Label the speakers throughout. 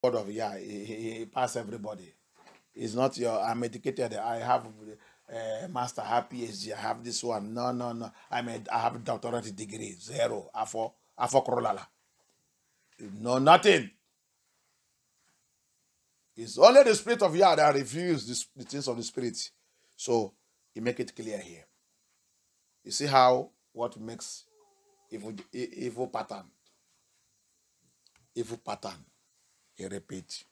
Speaker 1: word of yeah, he pass everybody. It's not your, I'm educated, I have master, I have PhD, I have this one. No, no, no. I have doctorate degree. Zero. Afo krolala. No, nothing. It's only the spirit of Yah that reveals the things of the spirit. So he make it clear here. You see how what makes evil pattern. Evil pattern. He repeat.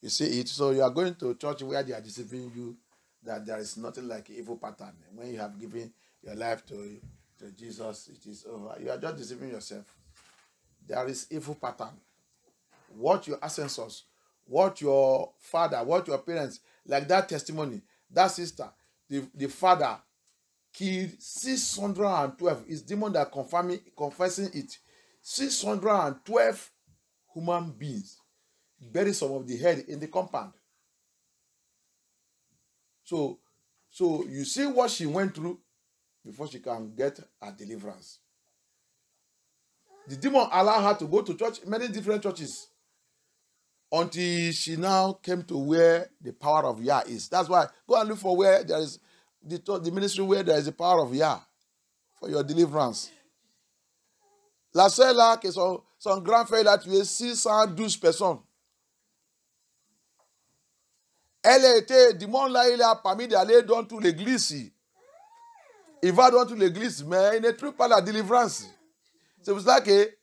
Speaker 1: You see it. So you are going to a church where they are deceiving you that there is nothing like evil pattern. When you have given your life to Jesus, it is over. You are just deceiving yourself. There is evil pattern. What your ancestors, what your father, what your parents, like that testimony, that sister, the father killed 612. It's demon that confessing it. 612 human beings bury some of the head in the compound. So you see what she went through before she can get her deliverance. The demon allowed her to go to church, many different churches, until she now came to where the power of Yah is. That's why go and look for where there is the ministry where there is the power of Yah for your deliverance. La seule là que son grand frère a tué 612 personnes. Elle a été, du monde là, il a permis d'aller dans toute l'église. Il va dans toute l'église, mais il ne trouve pas la délivrance. C'est pour ça que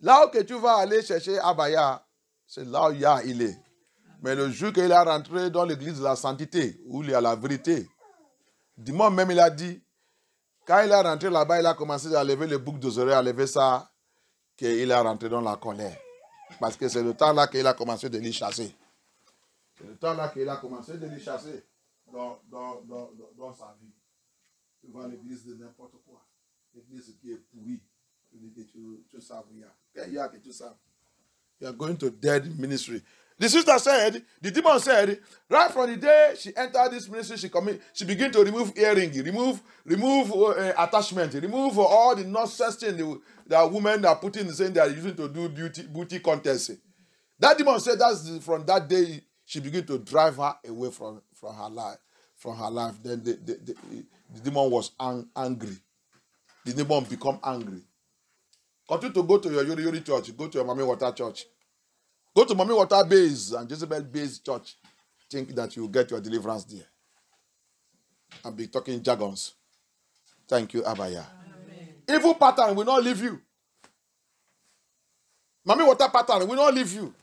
Speaker 1: là où que tu vas aller chercher Abaya, c'est là où il est. Mais le jour qu'il est rentré dans l'église de la sainteté, où il y a la vérité, dimanche même il a dit, quand il est rentré là-bas, il a commencé à lever les boucles des oreilles, à lever ça, qu'il est rentré dans la colère. Parce que c'est le temps là qu'il a commencé de les chasser. C'est le temps là qu'il a commencé de les chasser dans sa vie. Tu vois l'église de n'importe quoi. L'église qui est pourrie. Tu savent, que tu savent. You are going to dead ministry. The sister said, the demon said, right from the day she entered this ministry, she began to remove earring, remove attachment, remove all the nonsense thing that women are putting, saying they are using to do beauty contests. That demon said that's from that day she began to drive her away from her life. Then the demon was angry. The demon become angry. Continue to go to your Yori church, go to your Mommy Water church. Go to Mommy Water base and Jezebel base church. Think that you will get your deliverance there. And be talking jargons. Thank you, Abaya. Amen. Evil pattern will not leave you. Mommy Water pattern will not leave you.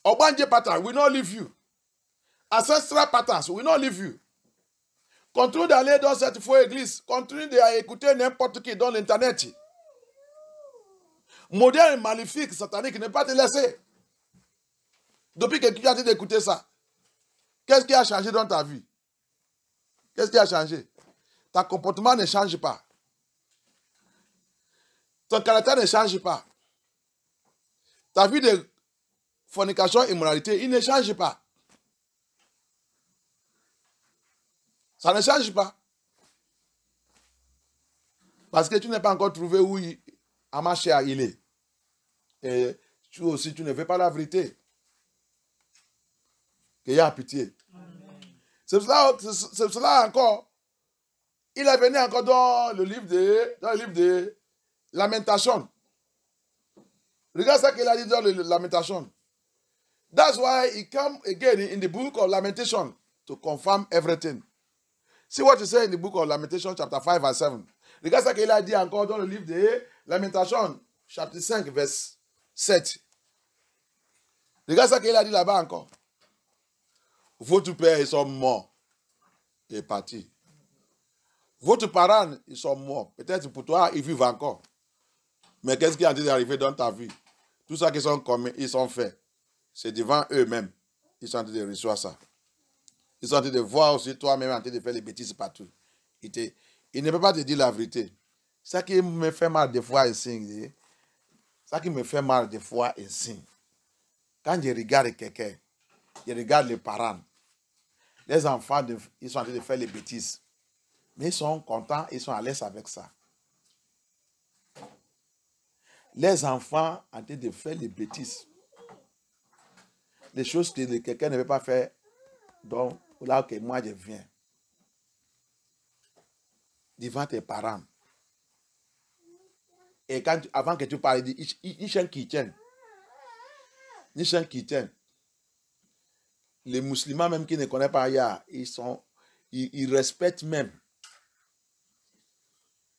Speaker 1: Obanje pattern will not leave you. Ancestral patterns will not leave you. Continue d'aller dans cette foi église. Continue d'écouter n'importe qui dans l'internet. Modèle maléfique, satanique, ne pas te laisser. Depuis que tu as arrêté d'écouter ça, qu'est-ce qui a changé dans ta vie? Qu'est-ce qui a changé? Ton comportement ne change pas. Ton caractère ne change pas. Ta vie de fornication, immoralité, il ne change pas. Ça ne change pas. Parce que tu n'as pas encore trouvé où Amashia il est. Et tu aussi, tu ne veux pas la vérité. Qu'il y a pitié. C'est cela encore. Il est venu encore dans le livre de Lamentation. Regarde ça qu'il a dit dans le Lamentation. That's why he come again in the book of Lamentation to confirm everything. See what you say in the book of Lamentation, chapter 5, verse 7. Regarde ça qu'il a dit encore dans le livre de Lamentation, chapitre 5, verse 7. Regarde ça qu'il a dit là-bas encore. Votre père, ils sont morts. Il est parti. Votre parents, ils sont morts. Peut-être pour toi, ils vivent encore. Mais qu'est-ce qui est en train d'arriver dans ta vie? Tout ça qu'ils sont commis, ils sont faits. C'est devant eux-mêmes. Ils sont en train de recevoir ça. Ils sont en train de voir aussi toi-même en train de faire les bêtises partout. Il ne peut pas te dire la vérité. Ça qui me fait mal des fois ici, ça qui me fait mal des fois ici, quand je regarde quelqu'un, je regarde les parents, les enfants, ils sont en train de faire les bêtises. Mais ils sont contents, ils sont à l'aise avec ça. Les enfants en train de faire les bêtises. les choses que quelqu'un ne veut pas faire. Donc, là, que moi, je viens. Devant tes parents. Et avant que tu parles, il dit, Nishan qui tiennent. Nishan qui tiennent. Les musulmans même qui ne connaissent pas Yah, ils respectent même.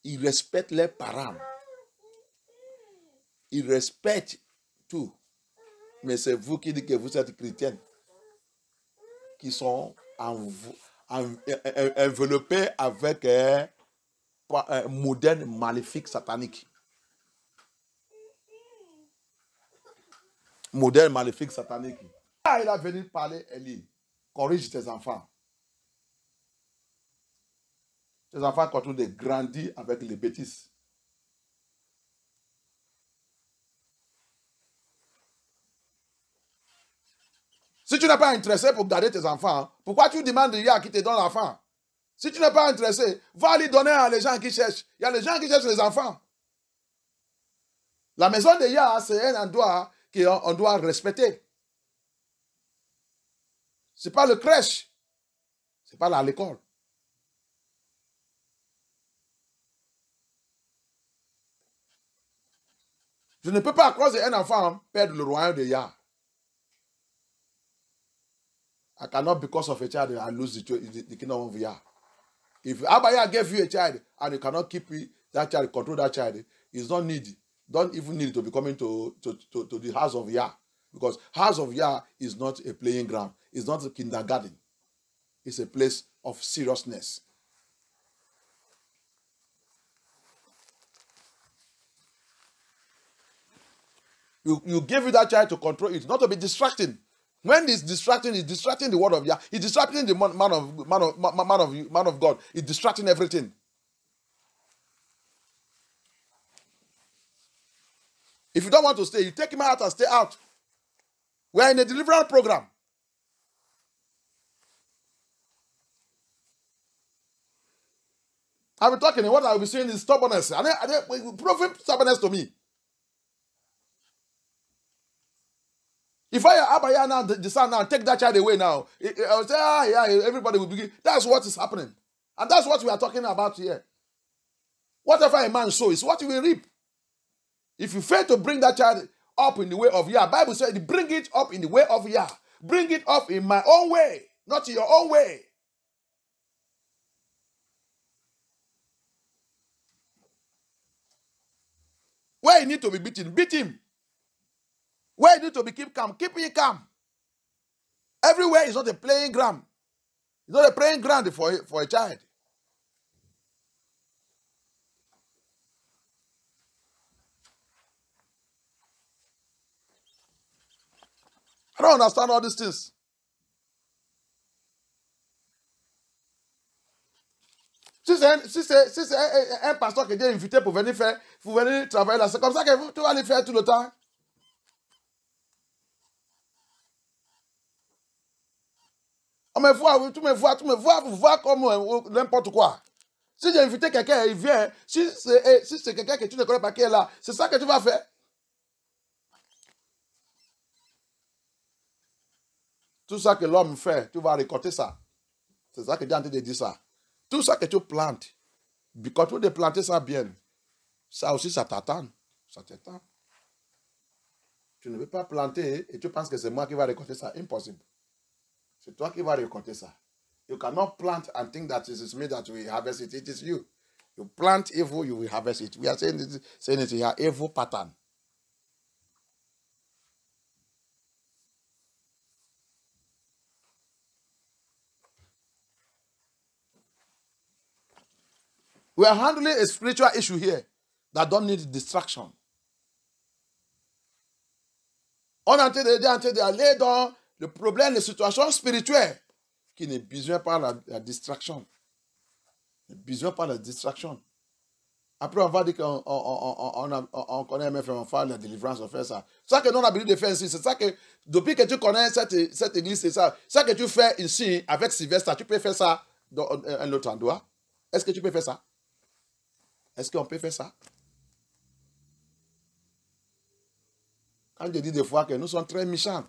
Speaker 1: Ils respectent les parents. Ils respectent tout. Mais c'est vous qui dites que vous êtes chrétienne. Qui sont enveloppés avec un modèle maléfique satanique. Modèle maléfique satanique. Ah, il a venu parler, Eli. Corrige tes enfants. Tes enfants continuent de grandir avec les bêtises. Si tu n'es pas intéressé pour garder tes enfants, pourquoi tu demandes de Yah qui te donne l'enfant? Si tu n'es pas intéressé, va lui donner à les gens qui cherchent. Il y a les gens qui cherchent les enfants. La maison de Yah, c'est un endroit qu'on doit respecter. Ce n'est pas le crèche. Ce n'est pas l'école. Je ne peux pas, à cause d'un enfant, perdre le royaume de Yah. I cannot, because of a child, I lose the kingdom of Yah. If Abba Yah gave you a child and you cannot keep that child, control that child, it's not needy. Don't even need to be coming to the house of Yah. Because house of Yah is not a playing ground. It's not a kindergarten. It's a place of seriousness. You give you that child to control it, not to be distracting. When it's distracting the word of Yah. It's distracting the man of God. It's distracting everything. If you don't want to stay, you take him out and stay out. We are in a deliverance program. I'll be talking, and what I'll be saying is stubbornness. Prove stubbornness to me. If I Abaya now, the son now, take that child away now, I'll say, yeah, everybody will begin. That's what is happening. And that's what we are talking about here. Whatever a man sows is what he will reap. If you fail to bring that child up in the way of Yah, Bible said, bring it up in the way of Yah. Bring it up in my own way, not in your own way. Where you need to be beaten, beat him. Where you need to be keep calm, keep him calm. Everywhere is not a playing ground. It's not a playing ground for a child. I don't understand all these things. Si c'est un pasteur qui est invité pour venir travailler là, c'est comme ça que tu vas aller faire tout le temps. Tu me vois comme n'importe quoi. Si j'ai invité quelqu'un, il vient. Si c'est quelqu'un que tu ne connais pas qui est là, c'est ça que tu vas faire. Tout ça que l'homme fait, tu vas récolter ça. C'est ça que Dieu est en train de dire ça. Tout ça que tu plantes, quand tu de planter ça bien, ça aussi, ça t'attend. Ça t'attend. Tu ne veux pas planter et tu penses que c'est moi qui va récolter ça. Impossible. C'est toi qui vas récolter ça. You cannot plant and think that it is me that will harvest it. It is you. You plant evil, you will harvest it. We are saying it here, evil pattern. We are handling a spiritual issue here that don't need distraction. On est en train d'aller dans le problème, les situations spirituelles qui ne besoin pas la distraction. Ne besoin pas la distraction. Après, on va dire qu'on connaît même on fait la délivrance, on fait ça. C'est ça que nous on a l'habitude de faire ici. C'est ça que, depuis que tu connais cette église, c'est ça. Ça que tu fais ici avec Sylvestre, tu peux faire ça dans un autre endroit. Est-ce que tu peux faire ça? Est-ce qu'on peut faire ça? Quand je dis des fois que nous sommes très méchants,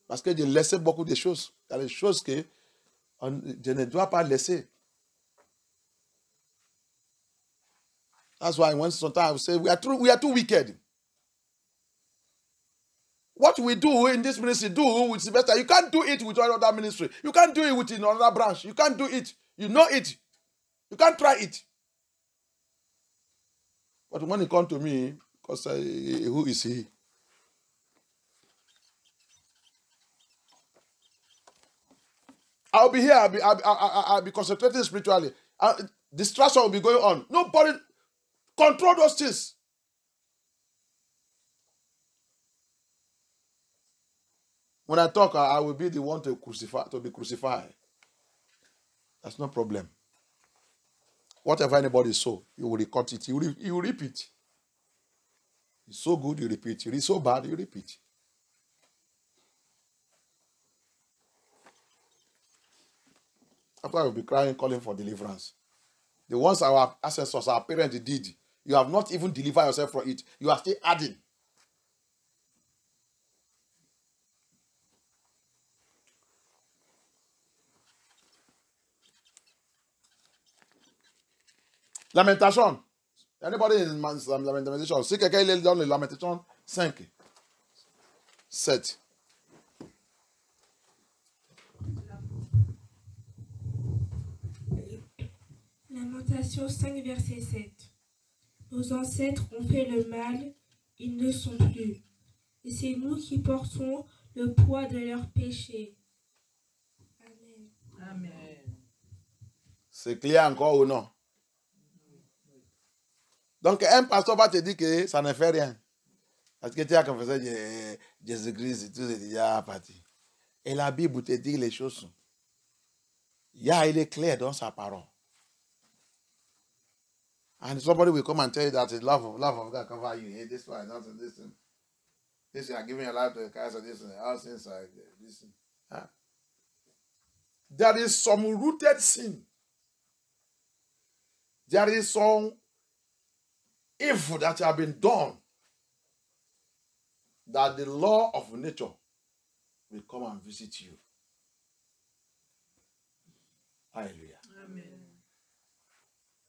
Speaker 1: Parce que j'ai laissé beaucoup de choses. Il y a des choses que je ne dois pas laisser. That's why when sometimes I will say, we are too wicked. What we do in this ministry, do with Sylvester. You can't do it with another ministry. You can't do it with another branch. You can't do it. You know it. You can't try it. But when it comes to me, because who is he? I'll be here. I'll be concentrating spiritually. Distraction will be going on. Nobody control those things. When I talk, I will be the one to be crucified. That's no problem. Whatever anybody sow, you will record it. You will reap it. It's so good, you repeat. It is so bad, you repeat. After I will be crying, calling for deliverance. The ones our ancestors, our parents did, you have not even delivered yourself from it. You are still adding. Lamentation. Anybody in lamentation? Si quelqu'un est dans le lamentation 5, 7.
Speaker 2: Lamentation 5, verset 7. Nos ancêtres ont fait le mal, ils ne sont plus. Et c'est nous qui portons le poids de leurs péchés. Amen.
Speaker 3: Amen.
Speaker 1: C'est clair encore ou non? Donc, un pasteur va te dire que ça ne fait rien. Parce que tu as confessé Jésus-Christ, tout est déjà parti. Et la Bible te dit les choses. Il est clair dans sa parole. And somebody will come and tell you that the love of God cover you. Hey, this one, not this thing. This you are giving your life to Christ, this and all things like this. Huh? There is some rooted sin. There is some evil that have been done that the law of nature will come and visit you. Alléluia.
Speaker 3: Amen.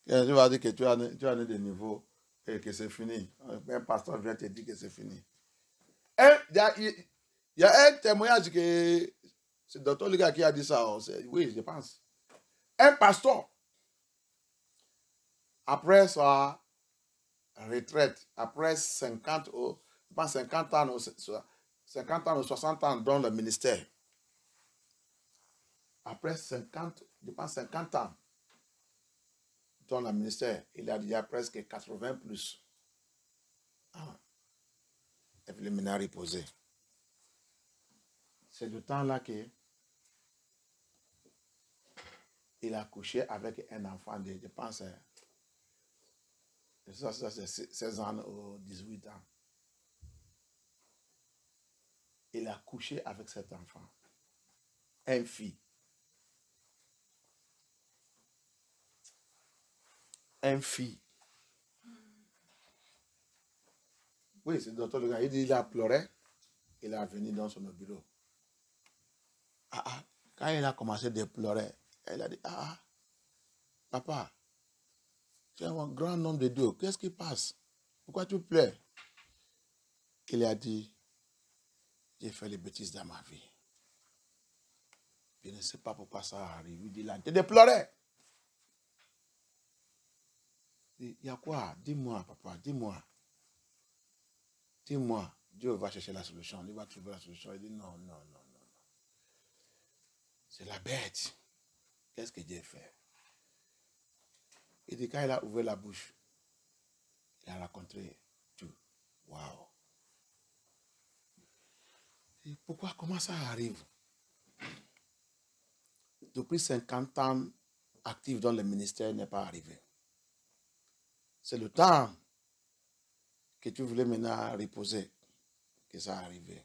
Speaker 1: Tu vas dire que tu as des niveaux et que c'est fini. Un pasteur vient te dire que c'est fini. Il y a un témoignage que c'est le docteur Liga qui a dit ça. Oui, je pense. Un pasteur, après sa retraite, après 50 ans ou 60 ans dans le ministère, après 50 ans dans le ministère, il a déjà presque 80 plus. Et puis le ménage reposé. C'est le temps-là que il a couché avec un enfant de, je pense, ça c'est 16 ans ou 18 ans. Il a couché avec cet enfant. Une fille. Une fille. Oui, c'est le docteur Le Gars. Il dit il a pleuré. Il est venu dans son bureau. Quand il a commencé de pleurer, il a dit, papa, tu es un grand homme de Dieu. Qu'est-ce qui passe? Pourquoi tu pleures? Il a dit, j'ai fait les bêtises dans ma vie. Je ne sais pas pourquoi ça arrive. Il dit, il a de pleurer. Il y a quoi? Dis-moi, papa, dis-moi. Dis-moi. Dieu va chercher la solution. Il va trouver la solution. Il dit, non. C'est la bête. Qu'est-ce que Dieu fait? Il dit, quand il a ouvert la bouche, il a rencontré tout. Waouh. Pourquoi, comment ça arrive? Depuis 50 ans, actif dans le ministère n'est pas arrivé. C'est le temps que tu voulais maintenant reposer que ça arrivé.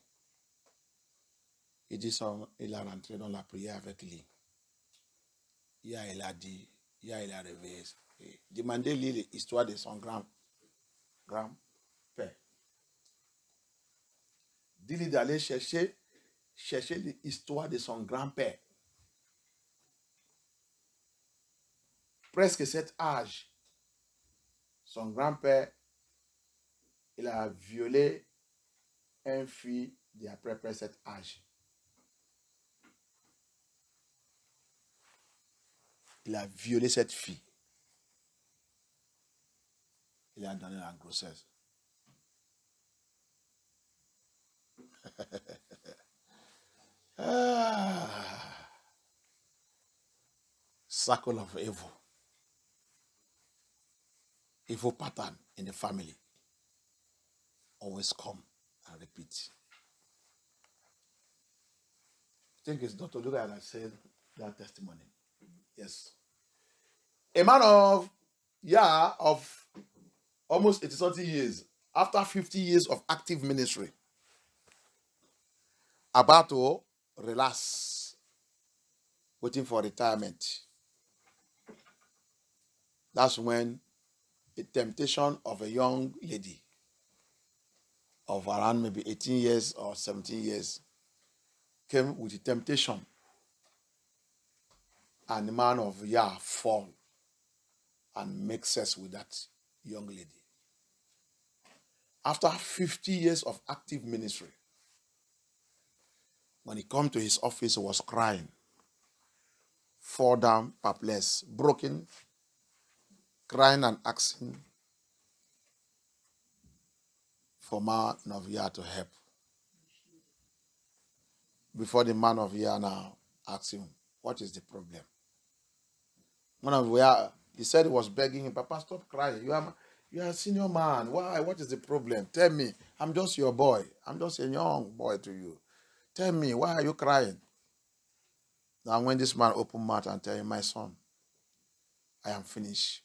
Speaker 1: Il dit ça, il a rentré dans la prière avec lui. Hier, il a dit, il a réveillé. Demandez-lui l'histoire de son grand-père. Dis-lui d'aller chercher chercher l'histoire de son grand-père. Presque cet âge, son grand-père, il a violé une fille d'à peu près cet âge. Il a violé cette fille. Il a donné la grossesse. Circle of evil. Evil pattern in the family. Always come and repeat. I think it's Dr. Luga that said that testimony. Yes. A man of almost 80-something years, after 50 years of active ministry, about to relax, waiting for retirement. That's when a temptation of a young lady of around maybe 18 years or 17 years came with the temptation. And the man of fall and make sex with that young lady. After 50 years of active ministry, when he come to his office, he was crying, fall down, perplexed, broken, crying and asking for man of to help. Before the man of now asked him, what is the problem? Man of he said he was begging him, Papa, stop crying. You are a senior man. Why? What is the problem? Tell me. I'm just your boy. I'm just a young boy to you. Tell me, why are you crying? Now when this man opened mouth and tell him, my son, I am finished.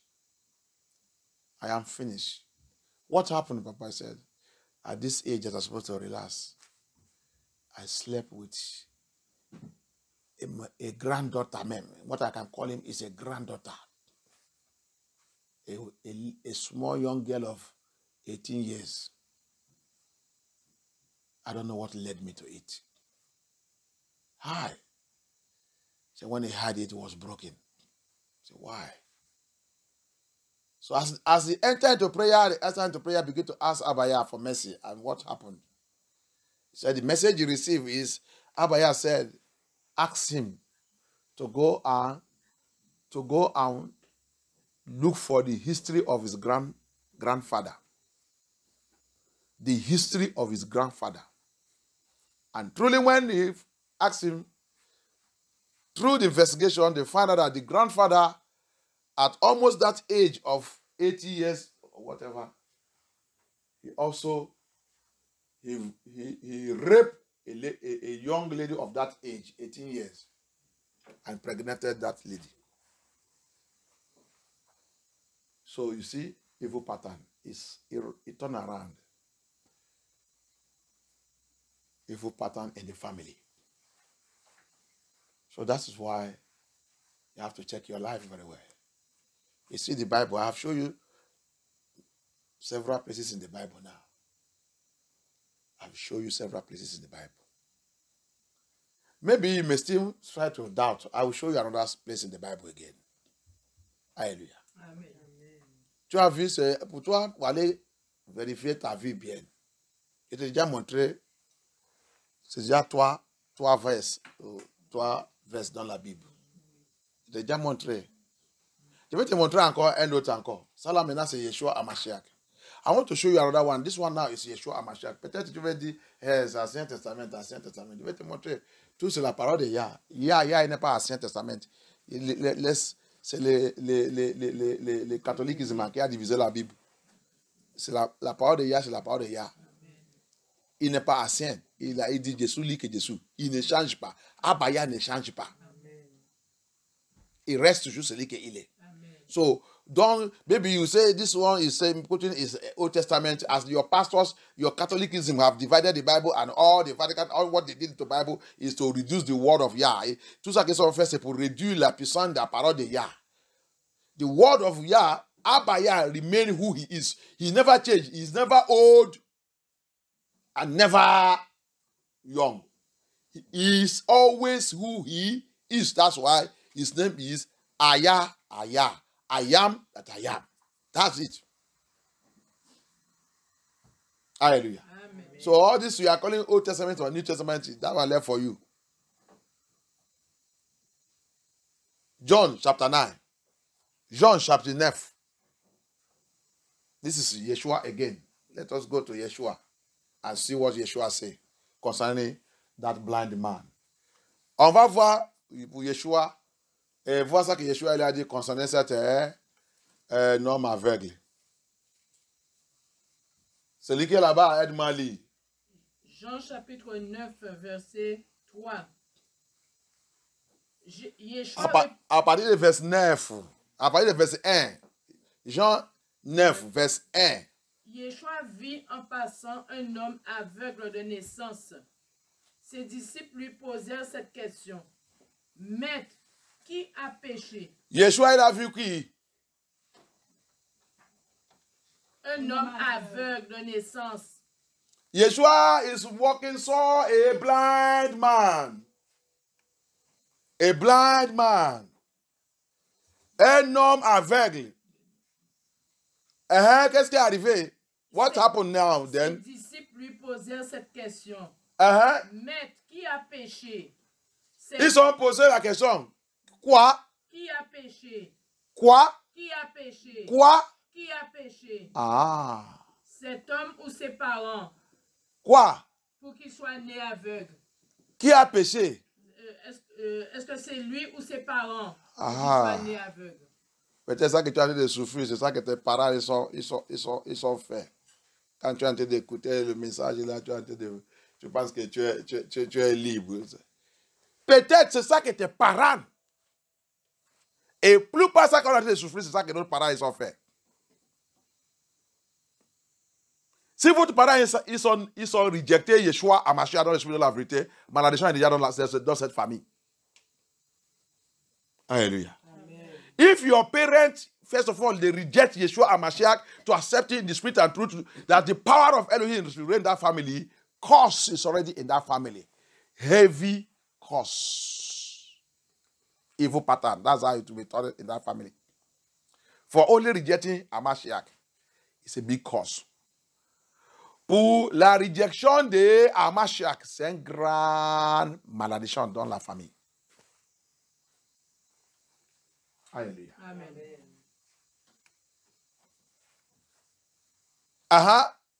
Speaker 1: I am finished. What happened, Papa said? At this age that I was supposed to relax, I slept with a granddaughter. What I can call him is a granddaughter. A small young girl of 18 years. I don't know what led me to it. Hi. So when he had it, it was broken. So why? So as he entered into prayer, began to ask Abaya for mercy. And what happened? He said the message he received is, Abaya said, ask him to go and look for the history of his grandfather. The history of his grandfather. And truly when he asked him, through the investigation, they found out that the grandfather, at almost that age of 80 years or whatever, he raped a young lady of that age, 18 years, and impregnated that lady. So you see, evil pattern is it turn around. Evil pattern in the family. So that is why you have to check your life very well. You see the Bible, I have shown you several places in the Bible now. I've shown you several places in the Bible. Maybe you may still try to doubt. I will show you another place in the Bible again. Hallelujah. Amen. Tu as vu, pour toi, pour aller vérifier ta vie bien. Je t'ai déjà montré, c'est déjà trois verses dans la Bible. Je t'ai déjà montré. Je vais te montrer encore un autre encore. Ça là maintenant c'est Yeshua HaMashiach. I want to show you another one. This one now is Yeshua HaMashiach. Peut-être tu vas dire, c'est Ancien Testament. Je vais te montrer. Tout c'est la parole de Yah. Yah n'est pas Ancien Testament. C'est les catholicisme qui a divisé la Bible. C'est la parole de Yah, c'est la parole de Yah. Il n'est pas ancien. Il dit Jésus lit que Jésus. Il ne change pas. Abaya ne change pas. Il reste toujours celui qu'il est. So, maybe you say this one is putting his Old Testament as your pastors, your Catholicism have divided the Bible, and all the Vatican, all what they did to the Bible is to reduce the word of Yah. Tout ça qu'ils ont fait, c'est pour réduire la puissance de la parole de Yah. The word of Yah, Abaya, remain who he is. He never changed. He is never old and never young. He is always who he is. That's why his name is Aya. I am that I am. That's it. Hallelujah.
Speaker 3: Amen.
Speaker 1: So all this we are calling Old Testament or New Testament, that one left for you. John chapter 9. John chapter 9. This is Yeshua again. Let us go to Yeshua and see what Yeshua say concerning that blind man. On va voir pour Yeshua, et voir ça que Yeshua il a dit concernant cet homme aveugle. Celui qui est là-bas, aide-moi à lire.
Speaker 3: Jean chapitre 9, verset 3. Yeshua
Speaker 1: À partir du verset 9, à partir du verset 1, Jean 9, verset 1.
Speaker 3: Yeshua vit en passant un homme aveugle de naissance. Ses disciples lui posèrent cette question. Maître, qui a péché?
Speaker 1: Yeshua, il a vu qui?
Speaker 3: Un homme aveugle de naissance.
Speaker 1: Yeshua is walking, saw a blind man. A blind man. Un homme aveugle. Qu'est-ce qui est arrivé? What happened now then?
Speaker 3: Ses disciples lui posèrent cette question. Maître, qui a péché?
Speaker 1: Ils ont posé la question. Quoi?
Speaker 3: Qui a péché?
Speaker 1: Quoi?
Speaker 3: Qui a péché?
Speaker 1: Quoi?
Speaker 3: Qui a péché?
Speaker 1: Ah.
Speaker 3: Cet homme ou ses parents?
Speaker 1: Quoi?
Speaker 3: Pour qu'il soit né aveugle.
Speaker 1: Qui a péché?
Speaker 3: Est-ce que c'est lui ou ses parents pour qu'il
Speaker 1: Ah.
Speaker 3: soit né aveugle?
Speaker 1: Peut-être ça que tu as en train de souffrir, c'est ça que tes parents ils sont faits. Quand tu es en train d'écouter le message, là, tu penses que tu es libre. Peut-être c'est ça que tes parents. Et plus pas ça qu'on a en train de souffrir, c'est ça que nos parents ils sont faits. Si votre parents ils sont rejectés, Yeshua a marché dans l'esprit de la vérité, malédiction est déjà dans cette famille. Alléluia. If your parents, first of all, they reject Yeshua HaMashiach to accept it in the spirit and truth, that the power of Elohim is in that family, curse is already in that family. Heavy curse. Evil pattern. That's how it will be taught in that family. For only rejecting HaMashiach, it's a big curse. Pour la rejection de HaMashiach, c'est une grande malédiction dans la famille. Hallelujah.
Speaker 3: Amen.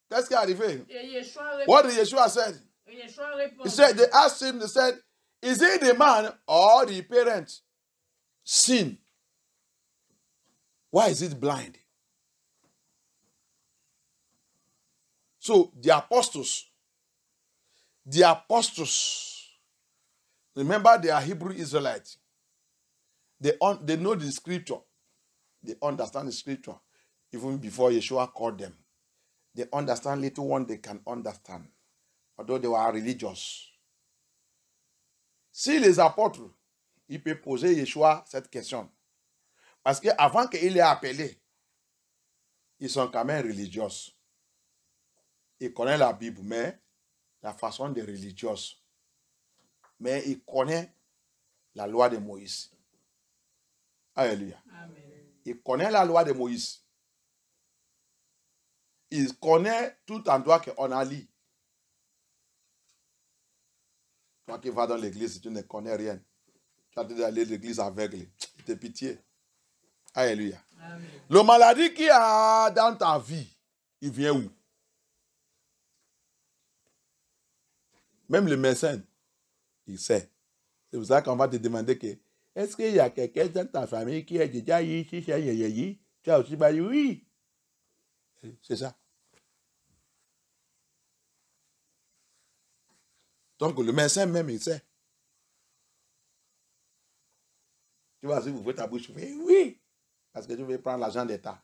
Speaker 1: Qu'est-ce qui est arrivé?
Speaker 3: Et Yeshua
Speaker 1: What did Yeshua say? He said, they asked him, they said, is it the man or the parent sin? Why is it blind? So the apostles, remember they are Hebrew Israelites. They know the scripture. They understand the scripture. Even before Yeshua called them. They understand little one they can understand. Although they were religious. Si les apôtres, ils peuvent poser Yeshua cette question. Parce qu'avant qu'il ait appelé, ils sont quand même religieux. Ils connaissent la Bible, mais la façon de religieux. Mais ils connaissent la loi de Moïse. Alléluia.
Speaker 3: Amen.
Speaker 1: Il connaît la loi de Moïse. Il connaît tout endroit qu'on a lu. Toi qui vas dans l'église, tu ne connais rien. Tu as dit d'aller à l'église aveugle. T'es pitié. Alléluia.
Speaker 3: Amen.
Speaker 1: Le maladie qu'il y a dans ta vie, il vient où? Même le médecin, il sait. C'est pour ça qu'on va te demander que est-ce qu'il y a quelqu'un dans ta famille qui a déjà eu ici, tu as aussi dit oui. C'est ça. Donc le médecin même, il sait. Tu vas, si vous faites ta bouche, tu fais oui. Parce que tu veux prendre l'argent d'État.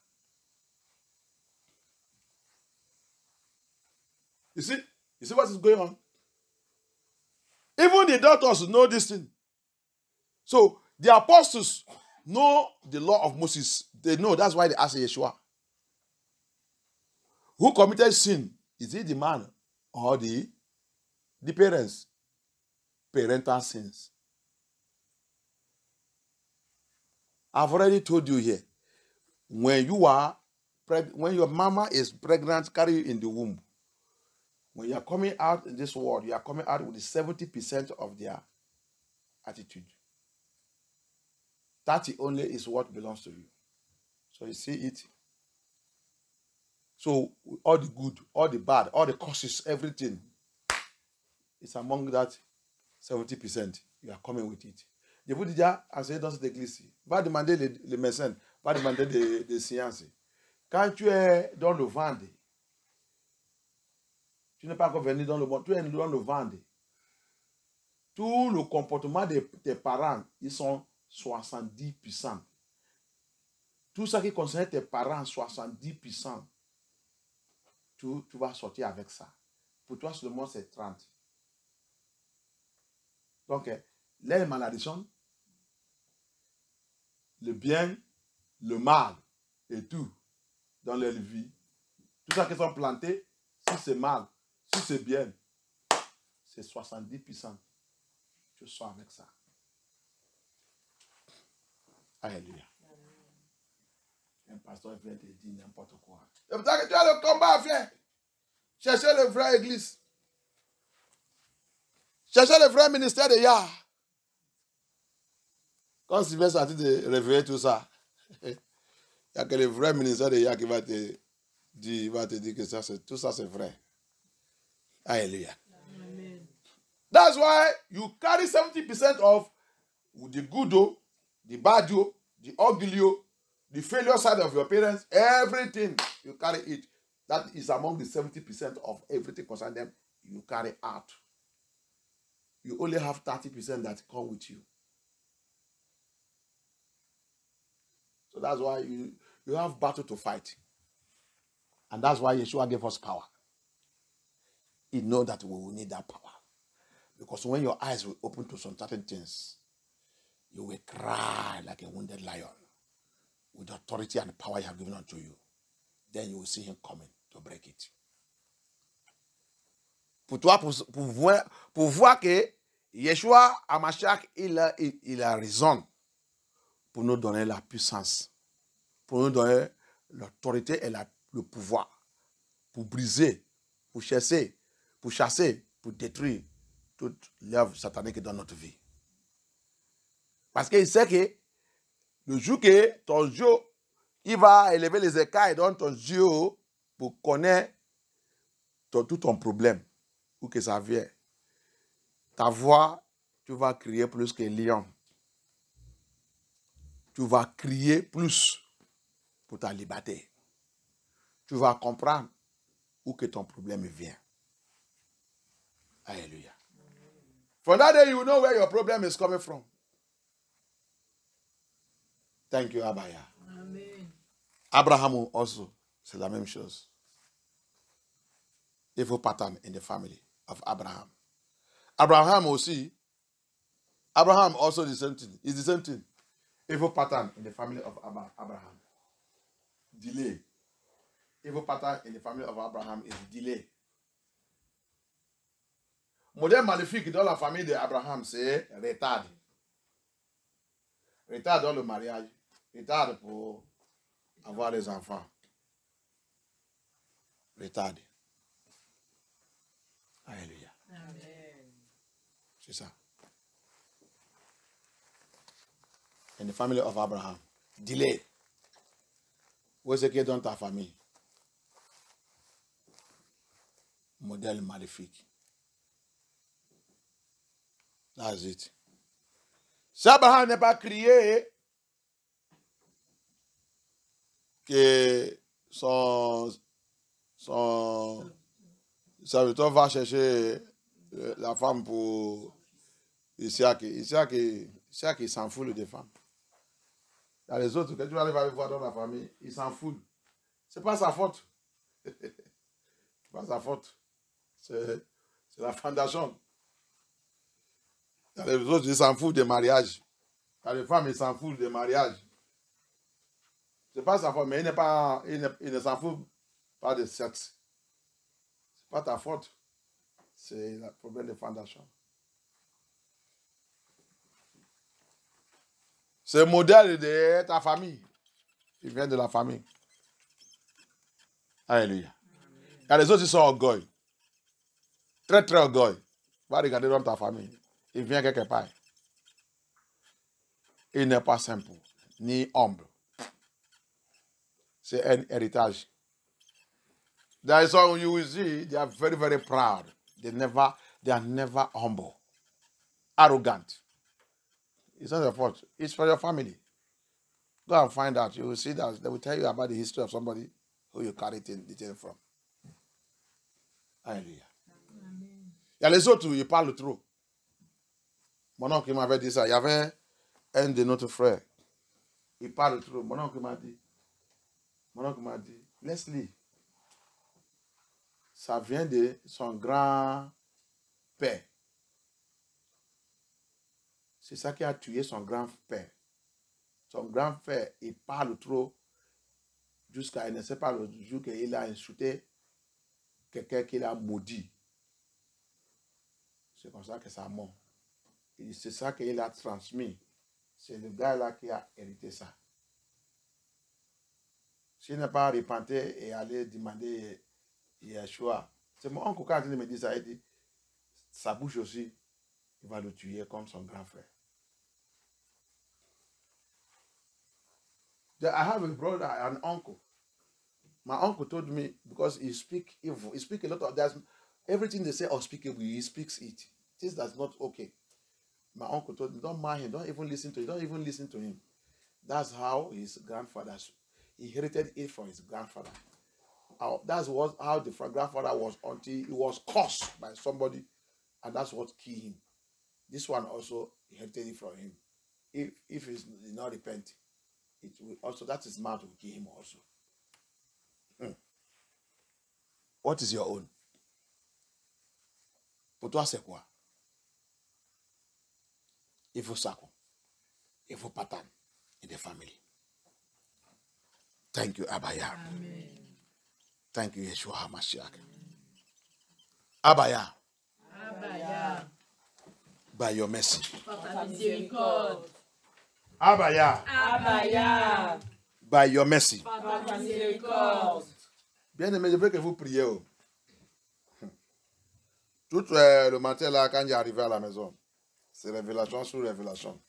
Speaker 1: You see what is going on? Even the doctors know this thing. So the apostles know the law of Moses. They know. That's why they ask Yeshua. Who committed sin? Is it the man or the parents? parental sins. I've already told you here, when your mama is pregnant, carry you in the womb, when you are coming out in this world, you are coming out with 70% of their attitude. 30 only is what belongs to you. So you see it. So all the good, all the bad, all the causes, everything is among that 70%. You are coming with it. Je vous dis déjà, enseignez dans cette église. Va demander les médecins, va demander des sciences. Quand tu es dans le ventre, tu n'es pas encore venu dans le monde, tu es dans le ventre. Tout le comportement de tes parents, ils sont 70%. Tout ça qui concerne tes parents, 70%. Tu vas sortir avec ça. Pour toi, seulement, c'est 30. Donc, les malédictions, le bien, le mal et tout dans leur vie, tout ça qui sont plantés, si c'est mal, si c'est bien, c'est 70%. Tu sors avec ça. Alléluia. Un pasteur vient te dire n'importe quoi. C'est pour ça que tu as le combat à faire. Cherchez le vrai église. Cherchez le vrai ministère de Yah. Quand Sylvain est sorti de réveiller tout ça, il n'y a que le vrai ministère de Yah qui va te dire que ça, tout ça c'est vrai. Alléluia.
Speaker 3: Amen.
Speaker 1: That's why you carry 70% of the good, the bad, the ugly, the failure side of your parents, everything, you carry it. That is among the 70% of everything concerning them you carry out. You only have 30% that come with you. So that's why you have battle to fight. And that's why Yeshua gave us power. He knows that we will need that power. Because when your eyes will open to some certain things, you will cry like a wounded lion with the authority and the power he has given unto you. Then you will see him coming to break it. Pour toi, pour voir que Yeshua Hamashiach, il a raison pour nous donner la puissance, pour nous donner l'autorité et le pouvoir, pour briser, pour chasser, pour détruire toute l'œuvre satanique dans notre vie. Parce qu'il sait que le jour que ton Dieu, il va élever les écailles dans ton Dieu pour connaître tout ton problème, où que ça vient. Ta voix, tu vas crier plus que lion. Tu vas crier plus pour ta liberté. Tu vas comprendre où que ton problème vient. Alléluia. From that day, you know where your problem is coming from. Thank you, Abaya.
Speaker 3: Amen.
Speaker 1: Abraham also, c'est la même chose. Evil pattern in the family of Abraham. Abraham also the same thing. It's the same thing. Evil pattern in the family of Abraham. Delay. Evil pattern in the family of Abraham is delay. Modèle maléfique dans la famille d'Abraham, c'est retard. Retard dans le mariage. Retard pour avoir des enfants. Retard. Alléluia.
Speaker 3: Amen.
Speaker 1: C'est ça. In the family of Abraham. Delay. Où est-ce qu'il est dans ta famille? Modèle maléfique. That's it. Si Abraham n'est pas crié que son serviteur va chercher la femme pour Isaac. Isaac, il s'en fout des femmes. Il y a les autres que tu vas aller voir dans la famille, ils s'en foutent. C'est pas sa faute. C'est pas sa faute. C'est la fondation. Il y a les autres, ils s'en foutent des mariages. Il y a les femmes, ils s'en foutent des mariages. C'est pas sa faute, mais il ne s'en fout pas de sexe. C'est pas ta faute. C'est le problème de fondation. C'est le modèle de ta famille. Il vient de la famille. Alléluia. Il y a les autres qui sont orgueil. Très, très orgueil. Va regarder dans ta famille. Il vient quelque part. Il n'est pas simple, ni humble. C'est un héritage. There is some you will see, they are very, very proud. They are never humble. Arrogant. It's not your fault. It's for your family. Go and find out. You will see that they will tell you about the history of somebody who you carry the thing from. Alléluia. Il y a les autres où ils parlent trop. Mon oncle m'avait dit ça. Il y avait un de notre frère. Il parle trop. Mon oncle m'a dit, Leslie, ça vient de son grand-père. C'est ça qui a tué son grand-père. Son grand-père, il parle trop jusqu'à, il ne sait pas le jour qu'il a insulté quelqu'un qu'il a maudit. C'est comme ça que ça monte. C'est ça qu'il a transmis. C'est le gars-là qui a hérité ça. S'il n'est pas repenté et allé demander Yeshua, c'est mon oncle quand il me dit ça, il dit, sa bouche aussi, il va le tuer comme son grand frère. I have a brother, an uncle. My uncle told me, because he speaks evil, he speaks a lot of, there's everything they say unspeakable, he speaks it. This that's not okay. My uncle told me, don't mind him, don't even listen to him. That's how his grandfather, he inherited it from his grandfather. That's how the grandfather was until he was cursed by somebody, and that's what killed him. This one also inherited it from him. If he's not repenting, it will also, that his mouth will kill him also. What is your own? Pour toi, c'est quoi? Il faut ça. Il faut patane in the family. Thank you, Abaya.
Speaker 3: Amen.
Speaker 1: Thank you, Yeshua HaMashiach. Abaya.
Speaker 3: Abaya.
Speaker 1: By your mercy.
Speaker 3: Par ta miséricorde.
Speaker 1: Abaya.
Speaker 3: Abaya.
Speaker 1: By your mercy.
Speaker 3: Par ta miséricorde.
Speaker 1: Bien aimé, je veux que vous priez. Tout le matin, là, quand j'arrivais à la maison, c'est révélation sur révélation.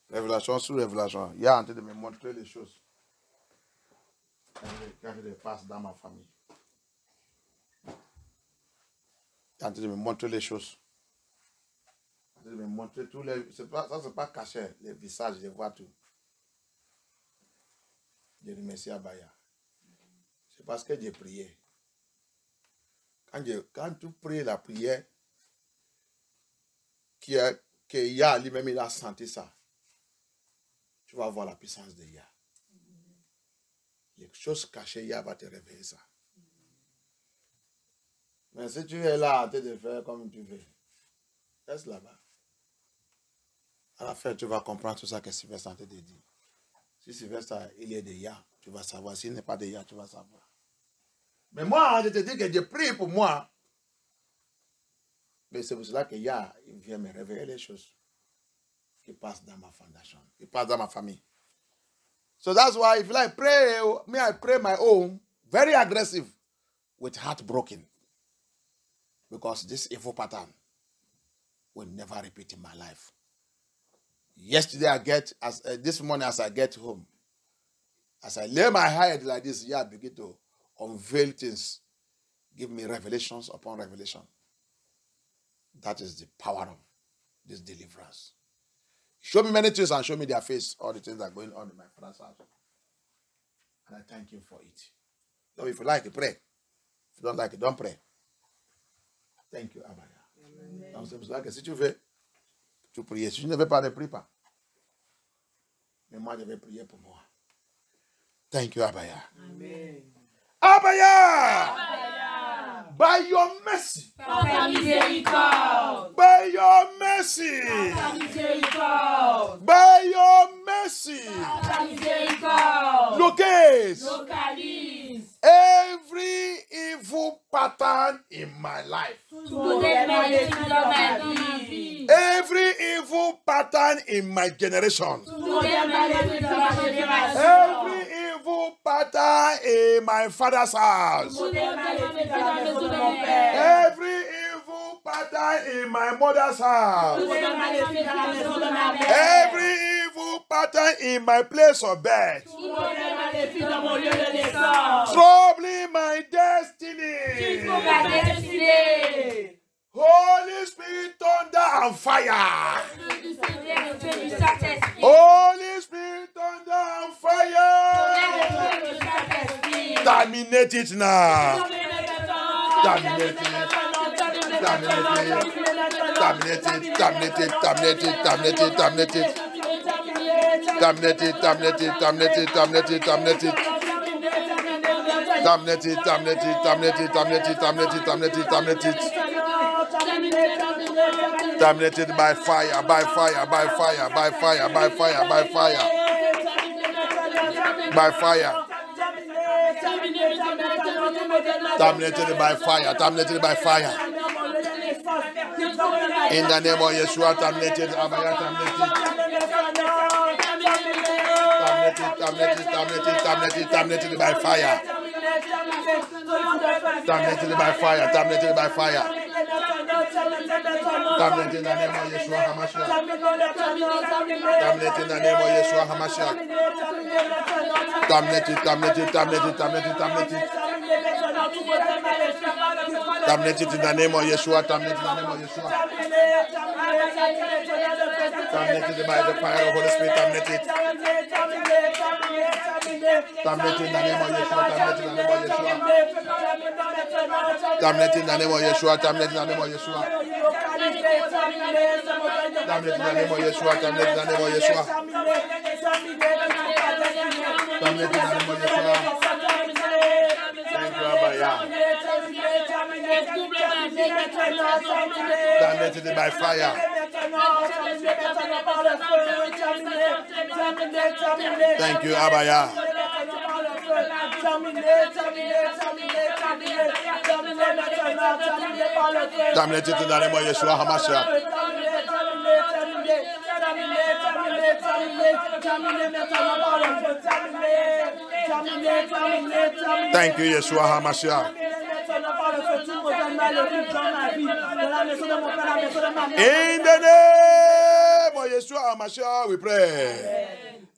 Speaker 1: Révélation sur révélation. Il y a en train de me montrer les choses. Quand je les passe dans ma famille. Il est en train de me montrer les choses. Il est en train de me montrer tous les... Ça, c'est pas caché. Les visages, je vois tout. Je remercie Abaya. C'est parce que j'ai prié. Quand tu pries la prière, que Yah lui-même il a senti ça, tu vas voir la puissance de Yah. Les choses cachées, Yah va te réveiller ça. Mais si tu es là en train de faire comme tu veux, reste là-bas. À la fin, tu vas comprendre tout ça que Sylvestre est en train de dire. Si Sylvestre, il est de Yah, tu vas savoir. S'il n'est pas de Yah, tu vas savoir. Mais moi, je te dis que je prie pour moi. Mais c'est pour cela que Yah, il vient me révéler les choses qui passent dans ma fondation, qui passent dans ma famille. So that's why if I pray, I pray my own, very aggressive, with heart broken. Because this evil pattern will never repeat in my life. Yesterday this morning as I get home, as I lay my head like this, Yah begin to unveil things, give me revelations upon revelation. That is the power of this deliverance. Show me many things and show me their face, all the things that are going on in my father's house. And I thank you for it. So if you like it, pray. If you don't like it, don't pray. Thank you, Abaya. Donc c'est pour cela que si tu veux, tu pries. Si tu ne veux pas, ne prie pas. Mais moi, je vais prier pour moi. Thank you, Abaya.
Speaker 3: Amen.
Speaker 1: Abaya!
Speaker 3: Abaya.
Speaker 1: By your mercy.
Speaker 3: Par ta miséricorde.
Speaker 1: By your mercy.
Speaker 3: Par ta miséricorde.
Speaker 1: By your mercy.
Speaker 3: Par ta miséricorde.
Speaker 1: Locate
Speaker 3: Localise
Speaker 1: every evil pattern in my life.
Speaker 3: tout
Speaker 1: Every evil pattern in my generation. Every evil pattern in my father's house. Every evil pattern in my mother's house. Every evil pattern in my place of birth. Troubling my destiny. Holy Spirit, thunder and fire. Holy Spirit, thunder and fire. Terminate it now. Terminate it. Terminate it. Terminate it. Terminate it. Terminate it. Terminate it. Terminate it. Terminate it. Terminate it. Terminate it. Terminate it. Terminate it. Terminate it. Terminate it. Terminate it. Terminate it. Terminate it. Terminate it. Terminate it. Terminated by fire, by fire, by fire, by fire, by fire, by fire, by fire. Terminated by fire, terminated by fire. In the name of Yeshua, terminated, Abaya, terminated. Terminated by fire. Terminated by fire, terminated by fire. Terminate in the name of Yeshua HaMashiach. Terminate in the name of Yeshua HaMashiach. Terminate it, terminate it, terminate it, terminate it, terminate it. Terminate it in the name of Yeshua. Terminate in the name of Yeshua. Terminate it by the fire of Holy Spirit. Terminate it. Terminate in the name of Yeshua. Terminate in the name of Yeshua. Terminate in the name of Yeshua. Terminate in the name of Yeshua. Terminate in the name of Yeshua. Terminate in the name of Yeshua. Terminate in the name of Yeshua. Thank you, Abaya. Terminate it by fire. Thank you, Abaya. Terminate it in the name of Yeshua HaMashiach. Thank you, Yeshua HaMashiach. In the name of Yeshua HaMashiach, we pray.